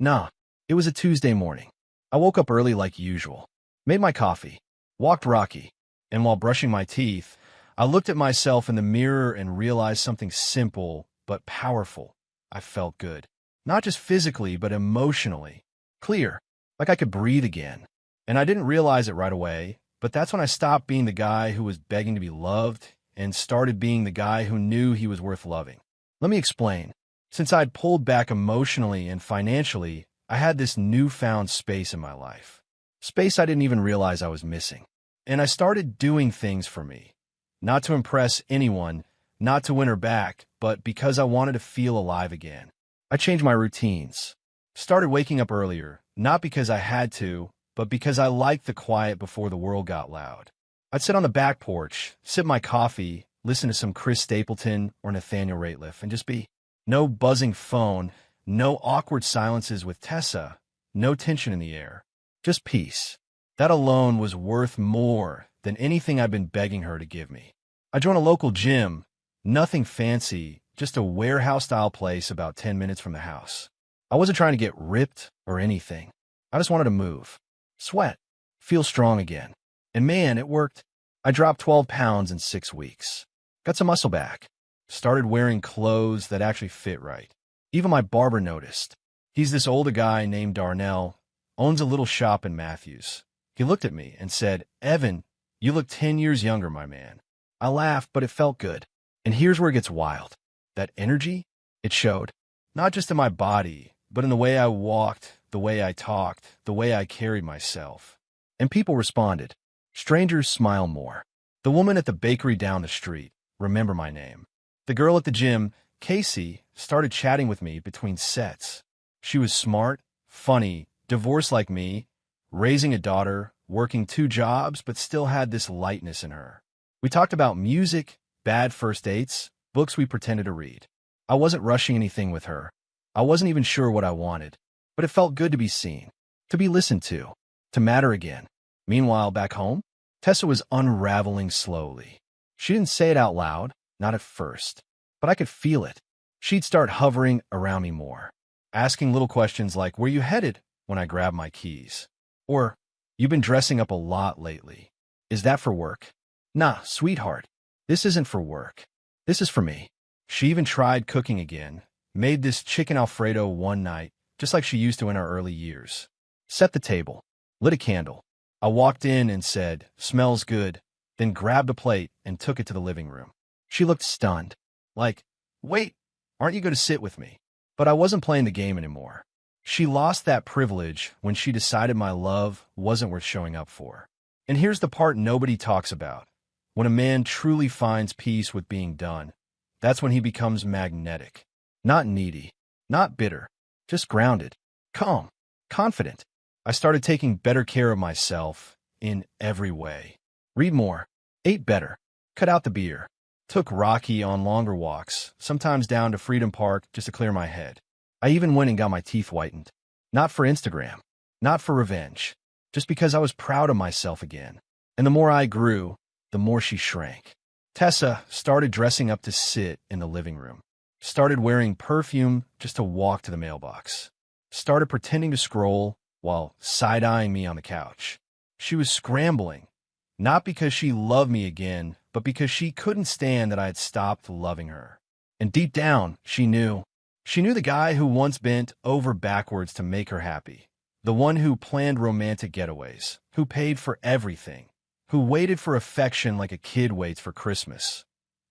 Nah, it was a Tuesday morning. I woke up early like usual, made my coffee, walked Rocky, and while brushing my teeth, I looked at myself in the mirror and realized something simple but powerful. I felt good. Not just physically, but emotionally. Clear, like I could breathe again. And I didn't realize it right away, but that's when I stopped being the guy who was begging to be loved and started being the guy who knew he was worth loving. Let me explain. Since I'd pulled back emotionally and financially, I had this newfound space in my life. Space I didn't even realize I was missing. And I started doing things for me. Not to impress anyone, not to win her back, but because I wanted to feel alive again. I changed my routines. Started waking up earlier, not because I had to, but because I liked the quiet before the world got loud. I'd sit on the back porch, sip my coffee, listen to some Chris Stapleton or Nathaniel Rateliff, and just be. No buzzing phone, no awkward silences with Tessa, no tension in the air. Just peace. That alone was worth more than anything I'd been begging her to give me. I joined a local gym, nothing fancy, just a warehouse-style place about 10 minutes from the house. I wasn't trying to get ripped or anything. I just wanted to move, sweat, feel strong again. And man, it worked. I dropped 12 pounds in 6 weeks. Got some muscle back. Started wearing clothes that actually fit right. Even my barber noticed. He's this older guy named Darnell, owns a little shop in Matthews. He looked at me and said, "Evan, you look 10 years younger, my man." I laughed, but it felt good. And here's where it gets wild. That energy, it showed. Not just in my body, but in the way I walked, the way I talked, the way I carried myself. And people responded. Strangers smile more. The woman at the bakery down the street, remember my name. The girl at the gym, Casey, started chatting with me between sets. She was smart, funny, divorced like me, raising a daughter, working 2 jobs, but still had this lightness in her. We talked about music, bad first dates, books we pretended to read. I wasn't rushing anything with her. I wasn't even sure what I wanted, but it felt good to be seen, to be listened to matter again. Meanwhile, back home, Tessa was unraveling slowly. She didn't say it out loud, not at first, but I could feel it. She'd start hovering around me more, asking little questions like, "Where you headed?" when I grabbed my keys. Or, "You've been dressing up a lot lately. Is that for work?" "Nah, sweetheart, this isn't for work. This is for me." She even tried cooking again, made this chicken Alfredo one night, just like she used to in our early years. Set the table, lit a candle. I walked in and said, "Smells good," then grabbed a plate and took it to the living room. She looked stunned, like, "Wait, aren't you going to sit with me?" But I wasn't playing the game anymore. She lost that privilege when she decided my love wasn't worth showing up for. And here's the part nobody talks about. When a man truly finds peace with being done, that's when he becomes magnetic. Not needy, not bitter, just grounded, calm, confident. I started taking better care of myself in every way. Read more, ate better, cut out the beer, took Rocky on longer walks, sometimes down to Freedom Park just to clear my head. I even went and got my teeth whitened. Not for Instagram, not for revenge, just because I was proud of myself again. And the more I grew, the more she shrank. Tessa started dressing up to sit in the living room. Started wearing perfume just to walk to the mailbox. Started pretending to scroll while side-eyeing me on the couch. She was scrambling, not because she loved me again, but because she couldn't stand that I had stopped loving her. And deep down, she knew. She knew the guy who once bent over backwards to make her happy. The one who planned romantic getaways, who paid for everything, who waited for affection like a kid waits for Christmas.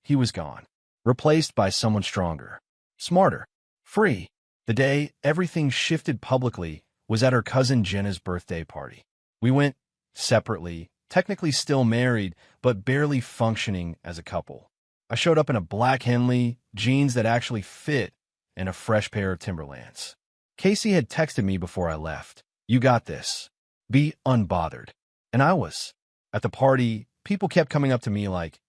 He was gone, replaced by someone stronger, smarter, free. The day everything shifted publicly was at her cousin Jenna's birthday party. We went separately, technically still married, but barely functioning as a couple. I showed up in a black Henley, jeans that actually fit, and a fresh pair of Timberlands. Casey had texted me before I left. "You got this. Be unbothered." And I was. At the party, people kept coming up to me like,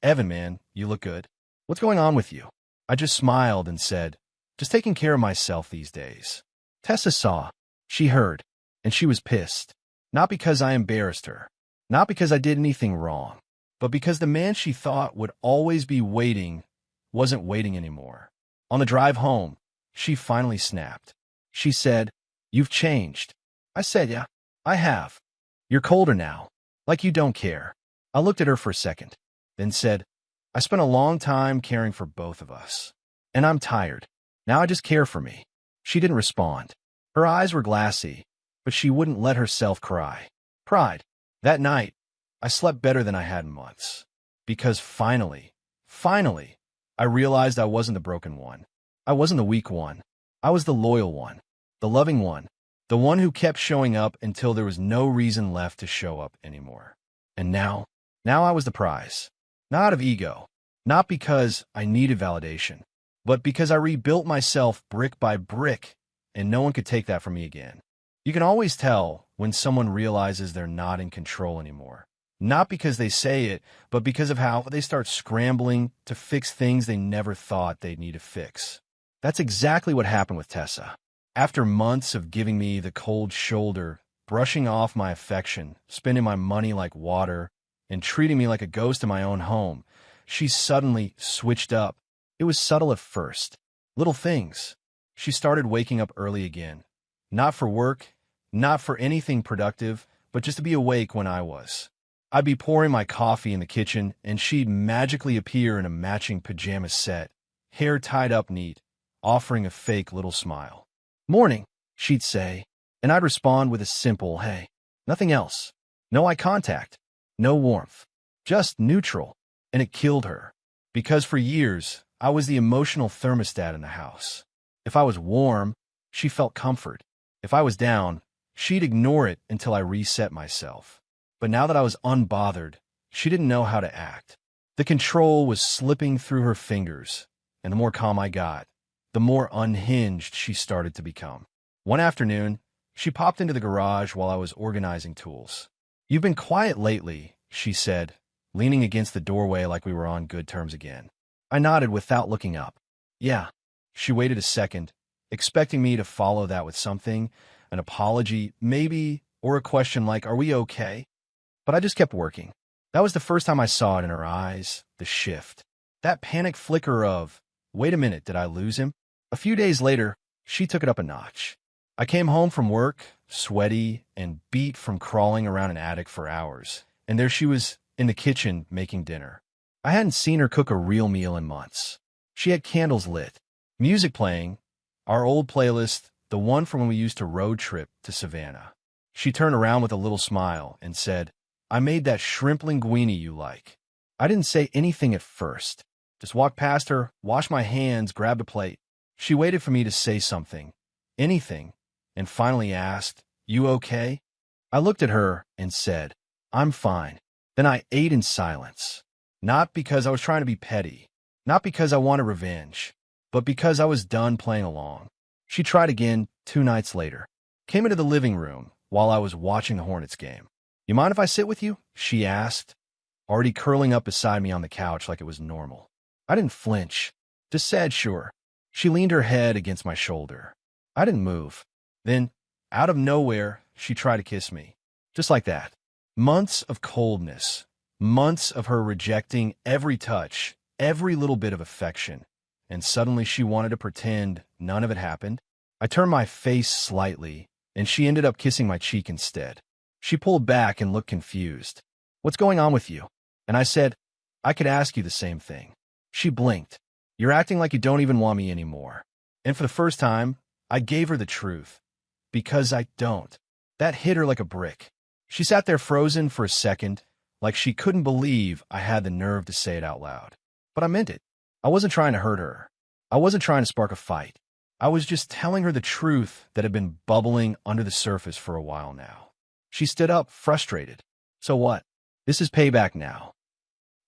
"Evan, man, you look good. What's going on with you?" I just smiled and said, "Just taking care of myself these days." Tessa saw. She heard, and she was pissed. Not because I embarrassed her, not because I did anything wrong, but because the man she thought would always be waiting wasn't waiting anymore. On the drive home, she finally snapped. She said, "You've changed." I said, "Yeah, I have. You're colder now, like you don't care." I looked at her for a second, then said, "I spent a long time caring for both of us, and I'm tired. Now I just care for me." She didn't respond. Her eyes were glassy, but she wouldn't let herself cry. Pride. That night, I slept better than I had in months. Because finally, I realized I wasn't the broken one. I wasn't the weak one. I was the loyal one, the loving one, the one who kept showing up until there was no reason left to show up anymore. And now I was the prize. Not out of ego, not because I needed validation, but because I rebuilt myself brick by brick, and no one could take that from me again. You can always tell when someone realizes they're not in control anymore. Not because they say it, but because of how they start scrambling to fix things they never thought they'd need to fix. That's exactly what happened with Tessa. After months of giving me the cold shoulder, brushing off my affection, spending my money like water, and treating me like a ghost in my own home, she suddenly switched up. It was subtle at first. Little things. She started waking up early again. Not for work, not for anything productive, but just to be awake when I was. I'd be pouring my coffee in the kitchen, and she'd magically appear in a matching pajama set, hair tied up neat, offering a fake little smile. "Morning," she'd say, and I'd respond with a simple, "Hey." Nothing else. No eye contact. No warmth. Just neutral. And it killed her. Because for years, I was the emotional thermostat in the house. If I was warm, she felt comfort. If I was down, she'd ignore it until I reset myself. But now that I was unbothered, she didn't know how to act. The control was slipping through her fingers, and the more calm I got, the more unhinged she started to become. One afternoon, she popped into the garage while I was organizing tools. "You've been quiet lately," she said, leaning against the doorway like we were on good terms again. I nodded without looking up. "Yeah." She waited a second, expecting me to follow that with something, an apology, maybe, or a question like, "Are we okay?" But I just kept working. That was the first time I saw it in her eyes, the shift. That panic flicker of, "Wait a minute, did I lose him?" A few days later, she took it up a notch. I came home from work, sweaty and beat from crawling around an attic for hours, and there she was in the kitchen making dinner. I hadn't seen her cook a real meal in months. She had candles lit, music playing, our old playlist, the one from when we used to road trip to Savannah. She turned around with a little smile and said, "I made that shrimp linguine you like." I didn't say anything at first. Just walked past her, washed my hands, grabbed a plate. She waited for me to say something, anything, and finally asked, "You okay?" I looked at her and said, "I'm fine." Then I ate in silence. Not because I was trying to be petty, not because I wanted revenge, but because I was done playing along. She tried again 2 nights later. Came into the living room while I was watching the Hornets game. "You mind if I sit with you?" she asked, already curling up beside me on the couch like it was normal. I didn't flinch, just said sure. She leaned her head against my shoulder. I didn't move. Then, out of nowhere, she tried to kiss me. Just like that. Months of coldness. Months of her rejecting every touch, every little bit of affection. And suddenly she wanted to pretend none of it happened. I turned my face slightly, and she ended up kissing my cheek instead. She pulled back and looked confused. "What's going on with you?" And I said, "I could ask you the same thing." She blinked. "You're acting like you don't even want me anymore." And for the first time, I gave her the truth. Because I don't. That hit her like a brick. She sat there frozen for a second, like she couldn't believe I had the nerve to say it out loud. But I meant it. I wasn't trying to hurt her. I wasn't trying to spark a fight. I was just telling her the truth that had been bubbling under the surface for a while now. She stood up, frustrated. "So what? This is payback now."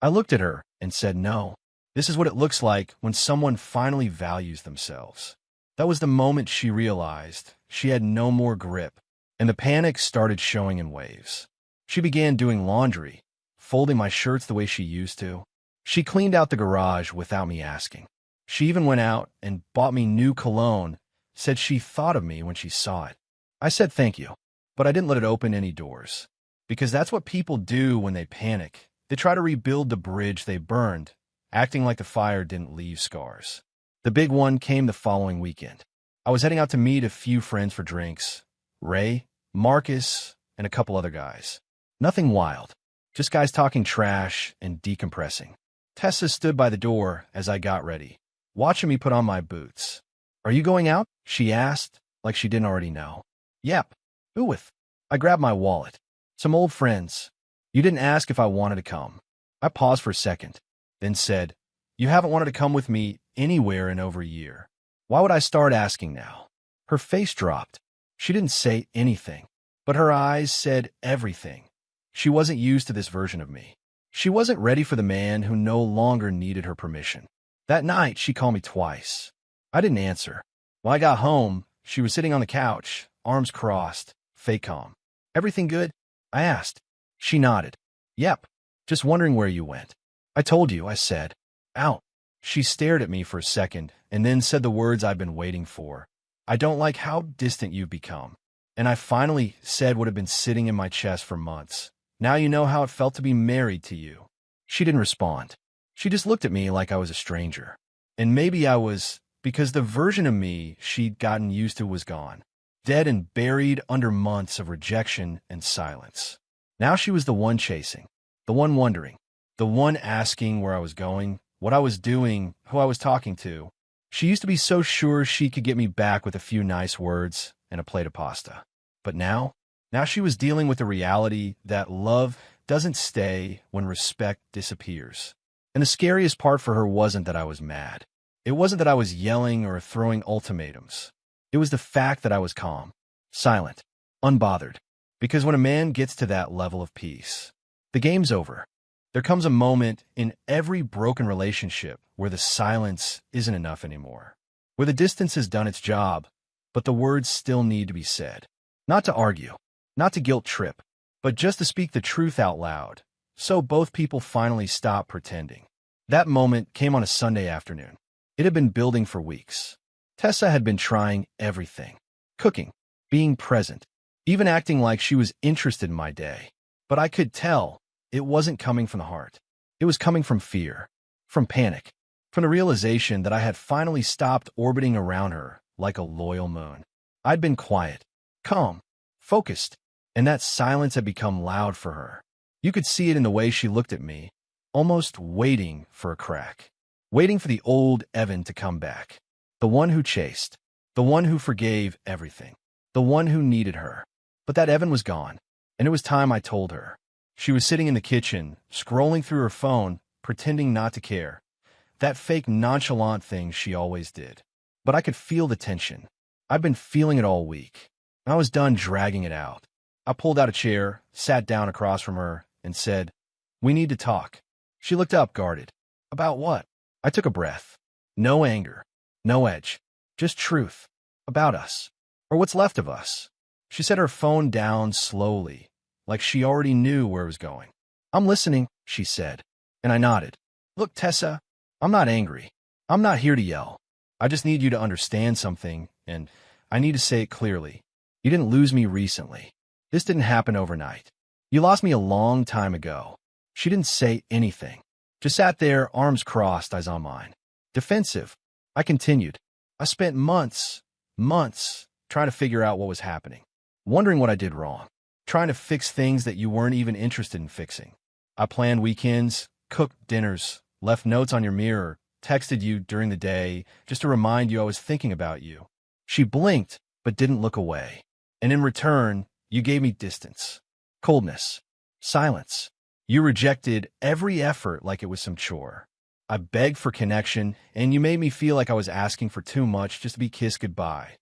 I looked at her and said, "No. This is what it looks like when someone finally values themselves." That was the moment she realized she had no more grip, and the panic started showing in waves. She began doing laundry, folding my shirts the way she used to. She cleaned out the garage without me asking. She even went out and bought me new cologne, said she thought of me when she saw it. I said thank you, but I didn't let it open any doors. Because that's what people do when they panic. They try to rebuild the bridge they burned, acting like the fire didn't leave scars. The big one came the following weekend. I was heading out to meet a few friends for drinks. Ray, Marcus, and a couple other guys. Nothing wild, just guys talking trash and decompressing. Tessa stood by the door as I got ready, watching me put on my boots. "Are you going out?" she asked, like she didn't already know. "Yep. Who with?" I grabbed my wallet. "Some old friends. You didn't ask if I wanted to come." I paused for a second, then said, "You haven't wanted to come with me anywhere in over a year. Why would I start asking now?" Her face dropped. She didn't say anything, but her eyes said everything. She wasn't used to this version of me. She wasn't ready for the man who no longer needed her permission. That night, she called me twice. I didn't answer. When I got home, she was sitting on the couch, arms crossed, fake calm. Everything good? I asked. She nodded. Yep. Just wondering where you went. I told you, I said. Out. She stared at me for a second and then said the words I've been waiting for. I don't like how distant you've become. And I finally said what had been sitting in my chest for months. Now you know how it felt to be married to you. She didn't respond. She just looked at me like I was a stranger. And maybe I was, because the version of me she'd gotten used to was gone. Dead and buried under months of rejection and silence. Now she was the one chasing, the one wondering, the one asking where I was going, what I was doing, who I was talking to. She used to be so sure she could get me back with a few nice words and a plate of pasta. But now she was dealing with the reality that love doesn't stay when respect disappears. And the scariest part for her wasn't that I was mad. It wasn't that I was yelling or throwing ultimatums. It was the fact that I was calm, silent, unbothered. Because when a man gets to that level of peace, the game's over. There comes a moment in every broken relationship where the silence isn't enough anymore, where the distance has done its job, but the words still need to be said. Not to argue, not to guilt trip, but just to speak the truth out loud, so both people finally stop pretending. That moment came on a Sunday afternoon. It had been building for weeks. Tessa had been trying everything. Cooking, being present, even acting like she was interested in my day. But I could tell it wasn't coming from the heart. It was coming from fear, from panic, from the realization that I had finally stopped orbiting around her like a loyal moon. I'd been quiet, calm, focused, and that silence had become loud for her. You could see it in the way she looked at me, almost waiting for a crack, waiting for the old Evan to come back, the one who chased, the one who forgave everything, the one who needed her. But that Evan was gone, and it was time I told her. She was sitting in the kitchen, scrolling through her phone, pretending not to care. That fake nonchalant thing she always did. But I could feel the tension. I'd been feeling it all week. I was done dragging it out. I pulled out a chair, sat down across from her, and said, "We need to talk." She looked up, guarded. "About what?" I took a breath. No anger, no edge, just truth. About us, or what's left of us. She set her phone down slowly, like she already knew where it was going. "I'm listening," she said, and I nodded. "Look, Tessa, I'm not angry. I'm not here to yell. I just need you to understand something, and I need to say it clearly. You didn't lose me recently. This didn't happen overnight. You lost me a long time ago." She didn't say anything. Just sat there, arms crossed, eyes on mine. Defensive. I continued. "I spent months, trying to figure out what was happening. Wondering what I did wrong. Trying to fix things that you weren't even interested in fixing. I planned weekends, cooked dinners, left notes on your mirror, texted you during the day just to remind you I was thinking about you." She blinked, but didn't look away. "And in return, you gave me distance, coldness, silence. You rejected every effort like it was some chore. I begged for connection, and you made me feel like I was asking for too much just to be kissed goodbye."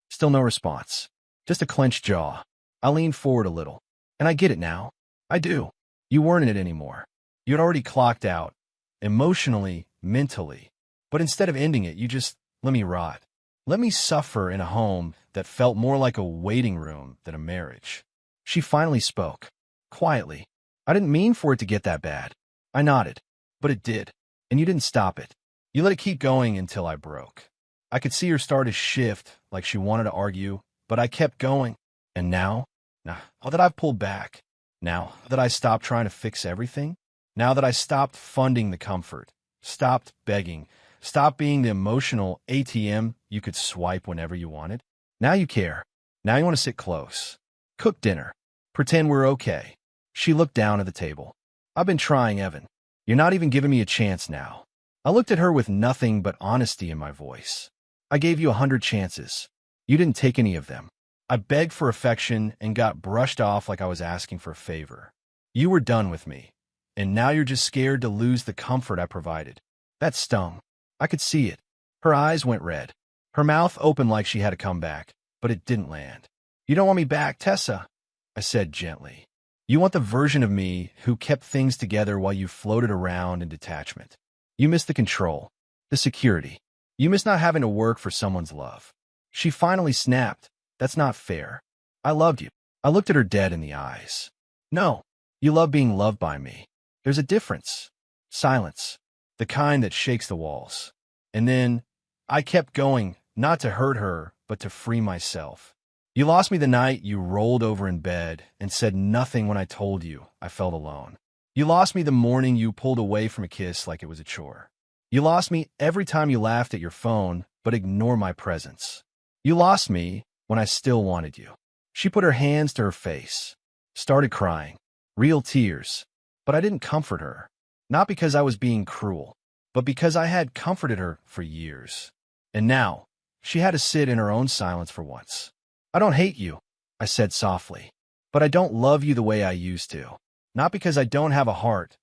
Still no response. Just a clenched jaw. I leaned forward a little. "And I get it now. I do. You weren't in it anymore. You had already clocked out, emotionally, mentally. But instead of ending it, you just let me rot. Let me suffer in a home that felt more like a waiting room than a marriage." She finally spoke. Quietly. "I didn't mean for it to get that bad." I nodded. "But it did. And you didn't stop it. You let it keep going until I broke." I could see her start to shift, like she wanted to argue, but I kept going. "And now that I've pulled back, now that I stopped trying to fix everything, now that I stopped funding the comfort, stopped begging, stopped being the emotional ATM you could swipe whenever you wanted, now you care. Now you want to sit close, cook dinner, pretend we're okay." She looked down at the table. "I've been trying, Evan. You're not even giving me a chance now." I looked at her with nothing but honesty in my voice. "I gave you 100 chances. You didn't take any of them. I begged for affection and got brushed off like I was asking for a favor. You were done with me, and now you're just scared to lose the comfort I provided." That stung. I could see it. Her eyes went red. Her mouth opened like she had a comeback, but it didn't land. "You don't want me back, Tessa," I said gently. "You want the version of me who kept things together while you floated around in detachment. You miss the control, The security. You miss not having to work for someone's love. She finally snapped. That's not fair. I loved you. I looked at her dead in the eyes. No, you love being loved by me. There's a difference. Silence. The kind that shakes the walls. And then I kept going, not to hurt her, but to free myself. You lost me the night you rolled over in bed and said nothing when I told you I felt alone. You lost me the morning you pulled away from a kiss like it was a chore. You lost me every time you laughed at your phone but ignored my presence. You lost me when I still wanted you. She put her hands to her face, started crying, real tears, but I didn't comfort her. Not because I was being cruel, but because I had comforted her for years. And now, she had to sit in her own silence for once. I don't hate you, I said softly, but I don't love you the way I used to. Not because I don't have a heart,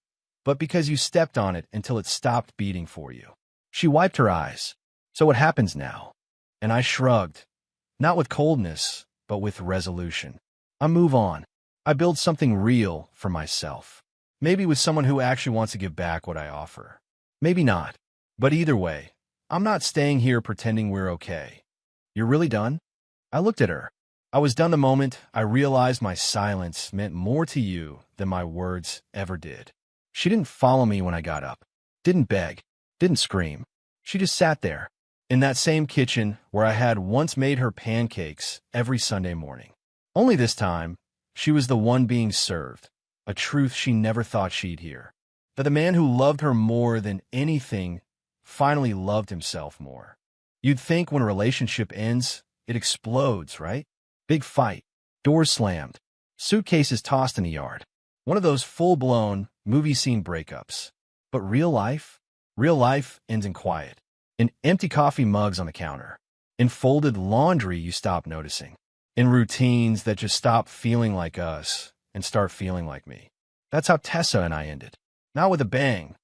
but because you stepped on it until it stopped beating for you. She wiped her eyes. So what happens now? And I shrugged, not with coldness, but with resolution. I move on. I build something real for myself. Maybe with someone who actually wants to give back what I offer. Maybe not. But either way, I'm not staying here pretending we're okay. You're really done? I looked at her. I was done the moment I realized my silence meant more to you than my words ever did. She didn't follow me when I got up. Didn't beg. Didn't scream. She just sat there, in that same kitchen where I had once made her pancakes every Sunday morning. Only this time, she was the one being served, a truth she never thought she'd hear. That the man who loved her more than anything finally loved himself more. You'd think when a relationship ends, it explodes, right? Big fight, doors slammed, suitcases tossed in the yard. One of those full-blown, movie scene breakups. But real life ends in quiet. In empty coffee mugs on the counter. In folded laundry you stop noticing. In routines that just stop feeling like us and start feeling like me. That's how Tessa and I ended. Not with a bang,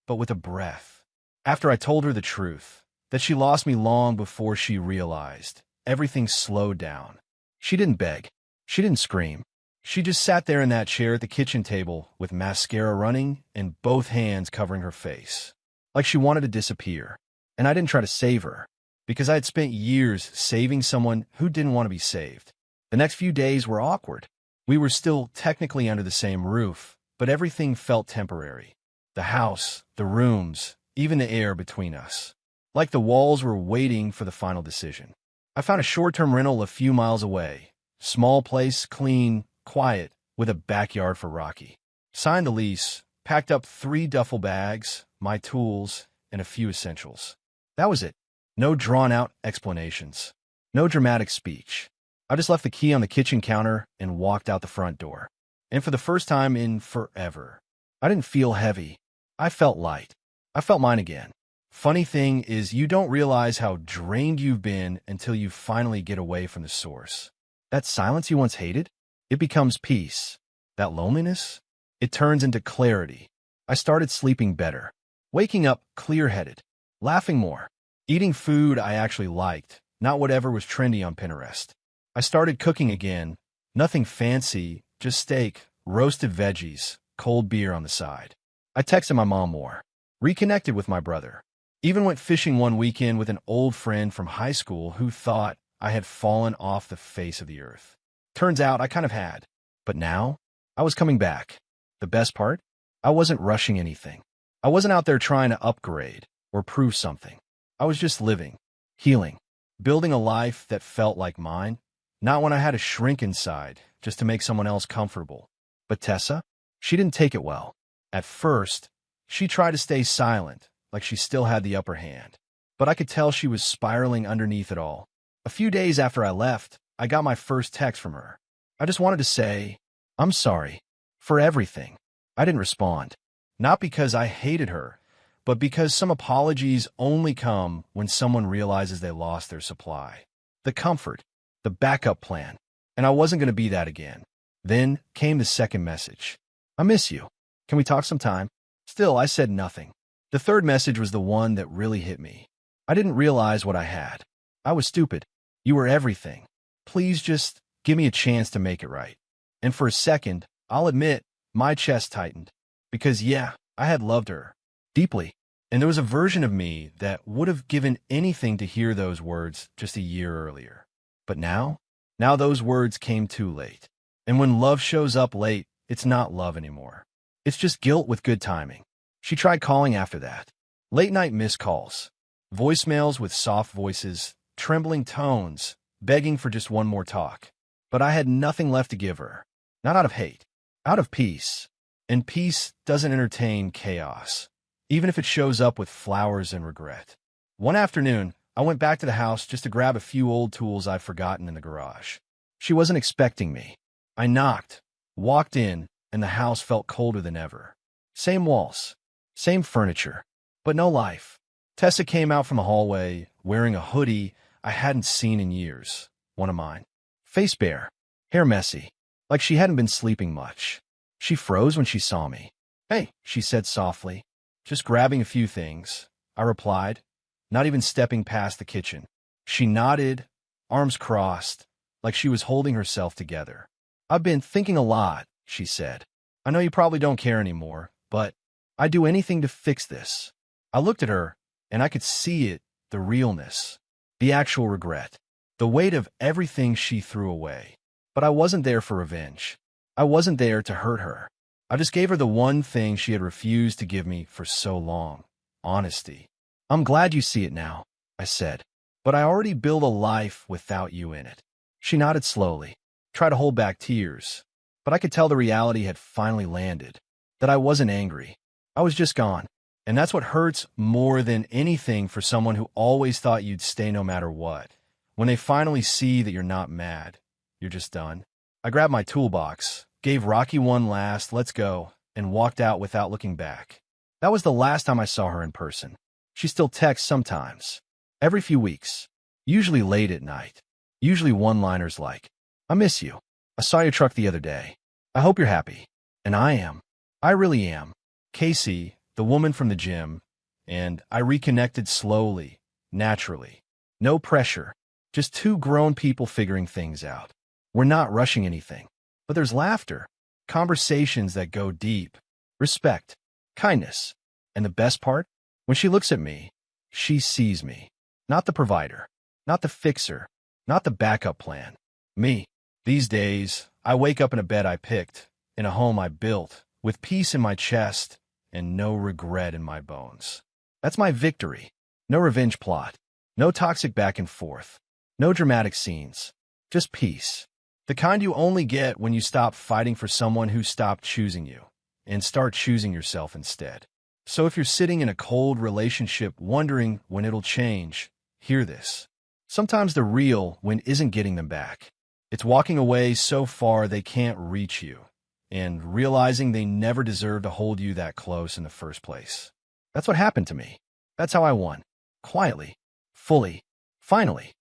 but with a breath. After I told her the truth, that she lost me long before she realized, everything slowed down. She didn't beg. She didn't scream. She just sat there in that chair at the kitchen table with mascara running and both hands covering her face. Like she wanted to disappear. And I didn't try to save her, because I had spent years saving someone who didn't want to be saved. The next few days were awkward. We were still technically under the same roof, but everything felt temporary. The house, the rooms, even the air between us. Like the walls were waiting for the final decision. I found a short-term rental a few miles away. Small place, clean, quiet, with a backyard for Rocky. Signed the lease, packed up 3 duffel bags, my tools, and a few essentials. That was it. No drawn-out explanations. No dramatic speech. I just left the key on the kitchen counter and walked out the front door. And for the first time in forever, I didn't feel heavy. I felt light. I felt mine again. Funny thing is, you don't realize how drained you've been until you finally get away from the source. That silence you once hated, it becomes peace. That loneliness, it turns into clarity. I started sleeping better, waking up clear-headed, laughing more, eating food I actually liked, not whatever was trendy on Pinterest. I started cooking again, nothing fancy, just steak, roasted veggies, cold beer on the side. I texted my mom more, reconnected with my brother, even went fishing one weekend with an old friend from high school who thought I had fallen off the face of the earth. Turns out I kind of had. But now, I was coming back. The best part? I wasn't rushing anything. I wasn't out there trying to upgrade or prove something. I was just living, healing, building a life that felt like mine, not when I had to shrink inside just to make someone else comfortable. But Tessa? She didn't take it well. At first, she tried to stay silent, like she still had the upper hand. But I could tell she was spiraling underneath it all. A few days after I left, I got my first text from her. I just wanted to say, I'm sorry for everything. I didn't respond. Not because I hated her, but because some apologies only come when someone realizes they lost their supply. The comfort, the backup plan. And I wasn't going to be that again. Then came the second message. I miss you. Can we talk sometime? Still, I said nothing. The third message was the one that really hit me. I didn't realize what I had. I was stupid. You were everything. Please just give me a chance to make it right. And for a second, I'll admit, my chest tightened. Because yeah, I had loved her. Deeply. And there was a version of me that would have given anything to hear those words just a year earlier. But now those words came too late. And when love shows up late, it's not love anymore. It's just guilt with good timing. She tried calling after that. Late night missed calls. Voicemails with soft voices, trembling tones, begging for just one more talk. But I had nothing left to give her. Not out of hate, out of peace. And peace doesn't entertain chaos, even if it shows up with flowers and regret. One afternoon, I went back to the house just to grab a few old tools I'd forgotten in the garage. She wasn't expecting me. I knocked, walked in, and the house felt colder than ever. Same walls, same furniture, but no life. Tessa came out from the hallway, wearing a hoodie I hadn't seen in years, one of mine. Face bare, hair messy, like she hadn't been sleeping much. She froze when she saw me. "Hey," she said softly. "Just grabbing a few things," I replied, not even stepping past the kitchen. She nodded, arms crossed, like she was holding herself together. "I've been thinking a lot," she said. "I know you probably don't care anymore, but I'd do anything to fix this." I looked at her, and I could see it, the realness, the actual regret, the weight of everything she threw away. But I wasn't there for revenge. I wasn't there to hurt her. I just gave her the one thing she had refused to give me for so long: honesty. "I'm glad you see it now," I said, "but I already built a life without you in it." She nodded slowly, tried to hold back tears, but I could tell the reality had finally landed, that I wasn't angry. I was just gone. And that's what hurts more than anything for someone who always thought you'd stay no matter what. When they finally see that you're not mad, you're just done. I grabbed my toolbox, gave Rocky one last "let's go," and walked out without looking back. That was the last time I saw her in person. She still texts sometimes, every few weeks, usually late at night, usually one-liners like, "I miss you. I saw your truck the other day. I hope you're happy." And I am. I really am. Casey, the woman from the gym, and I reconnected slowly, naturally. No pressure, just two grown people figuring things out. We're not rushing anything, but there's laughter, conversations that go deep, respect, kindness. And the best part? When she looks at me, she sees me. Not the provider, not the fixer, not the backup plan. Me. These days, I wake up in a bed I picked, in a home I built, with peace in my chest and no regret in my bones. That's my victory. No revenge plot, no toxic back and forth, no dramatic scenes, just peace. The kind you only get when you stop fighting for someone who stopped choosing you and start choosing yourself instead. So if you're sitting in a cold relationship wondering when it'll change, hear this. Sometimes the real win isn't getting them back. It's walking away so far they can't reach you, and realizing they never deserved to hold you that close in the first place. That's what happened to me. That's how I won. Quietly. Fully. Finally.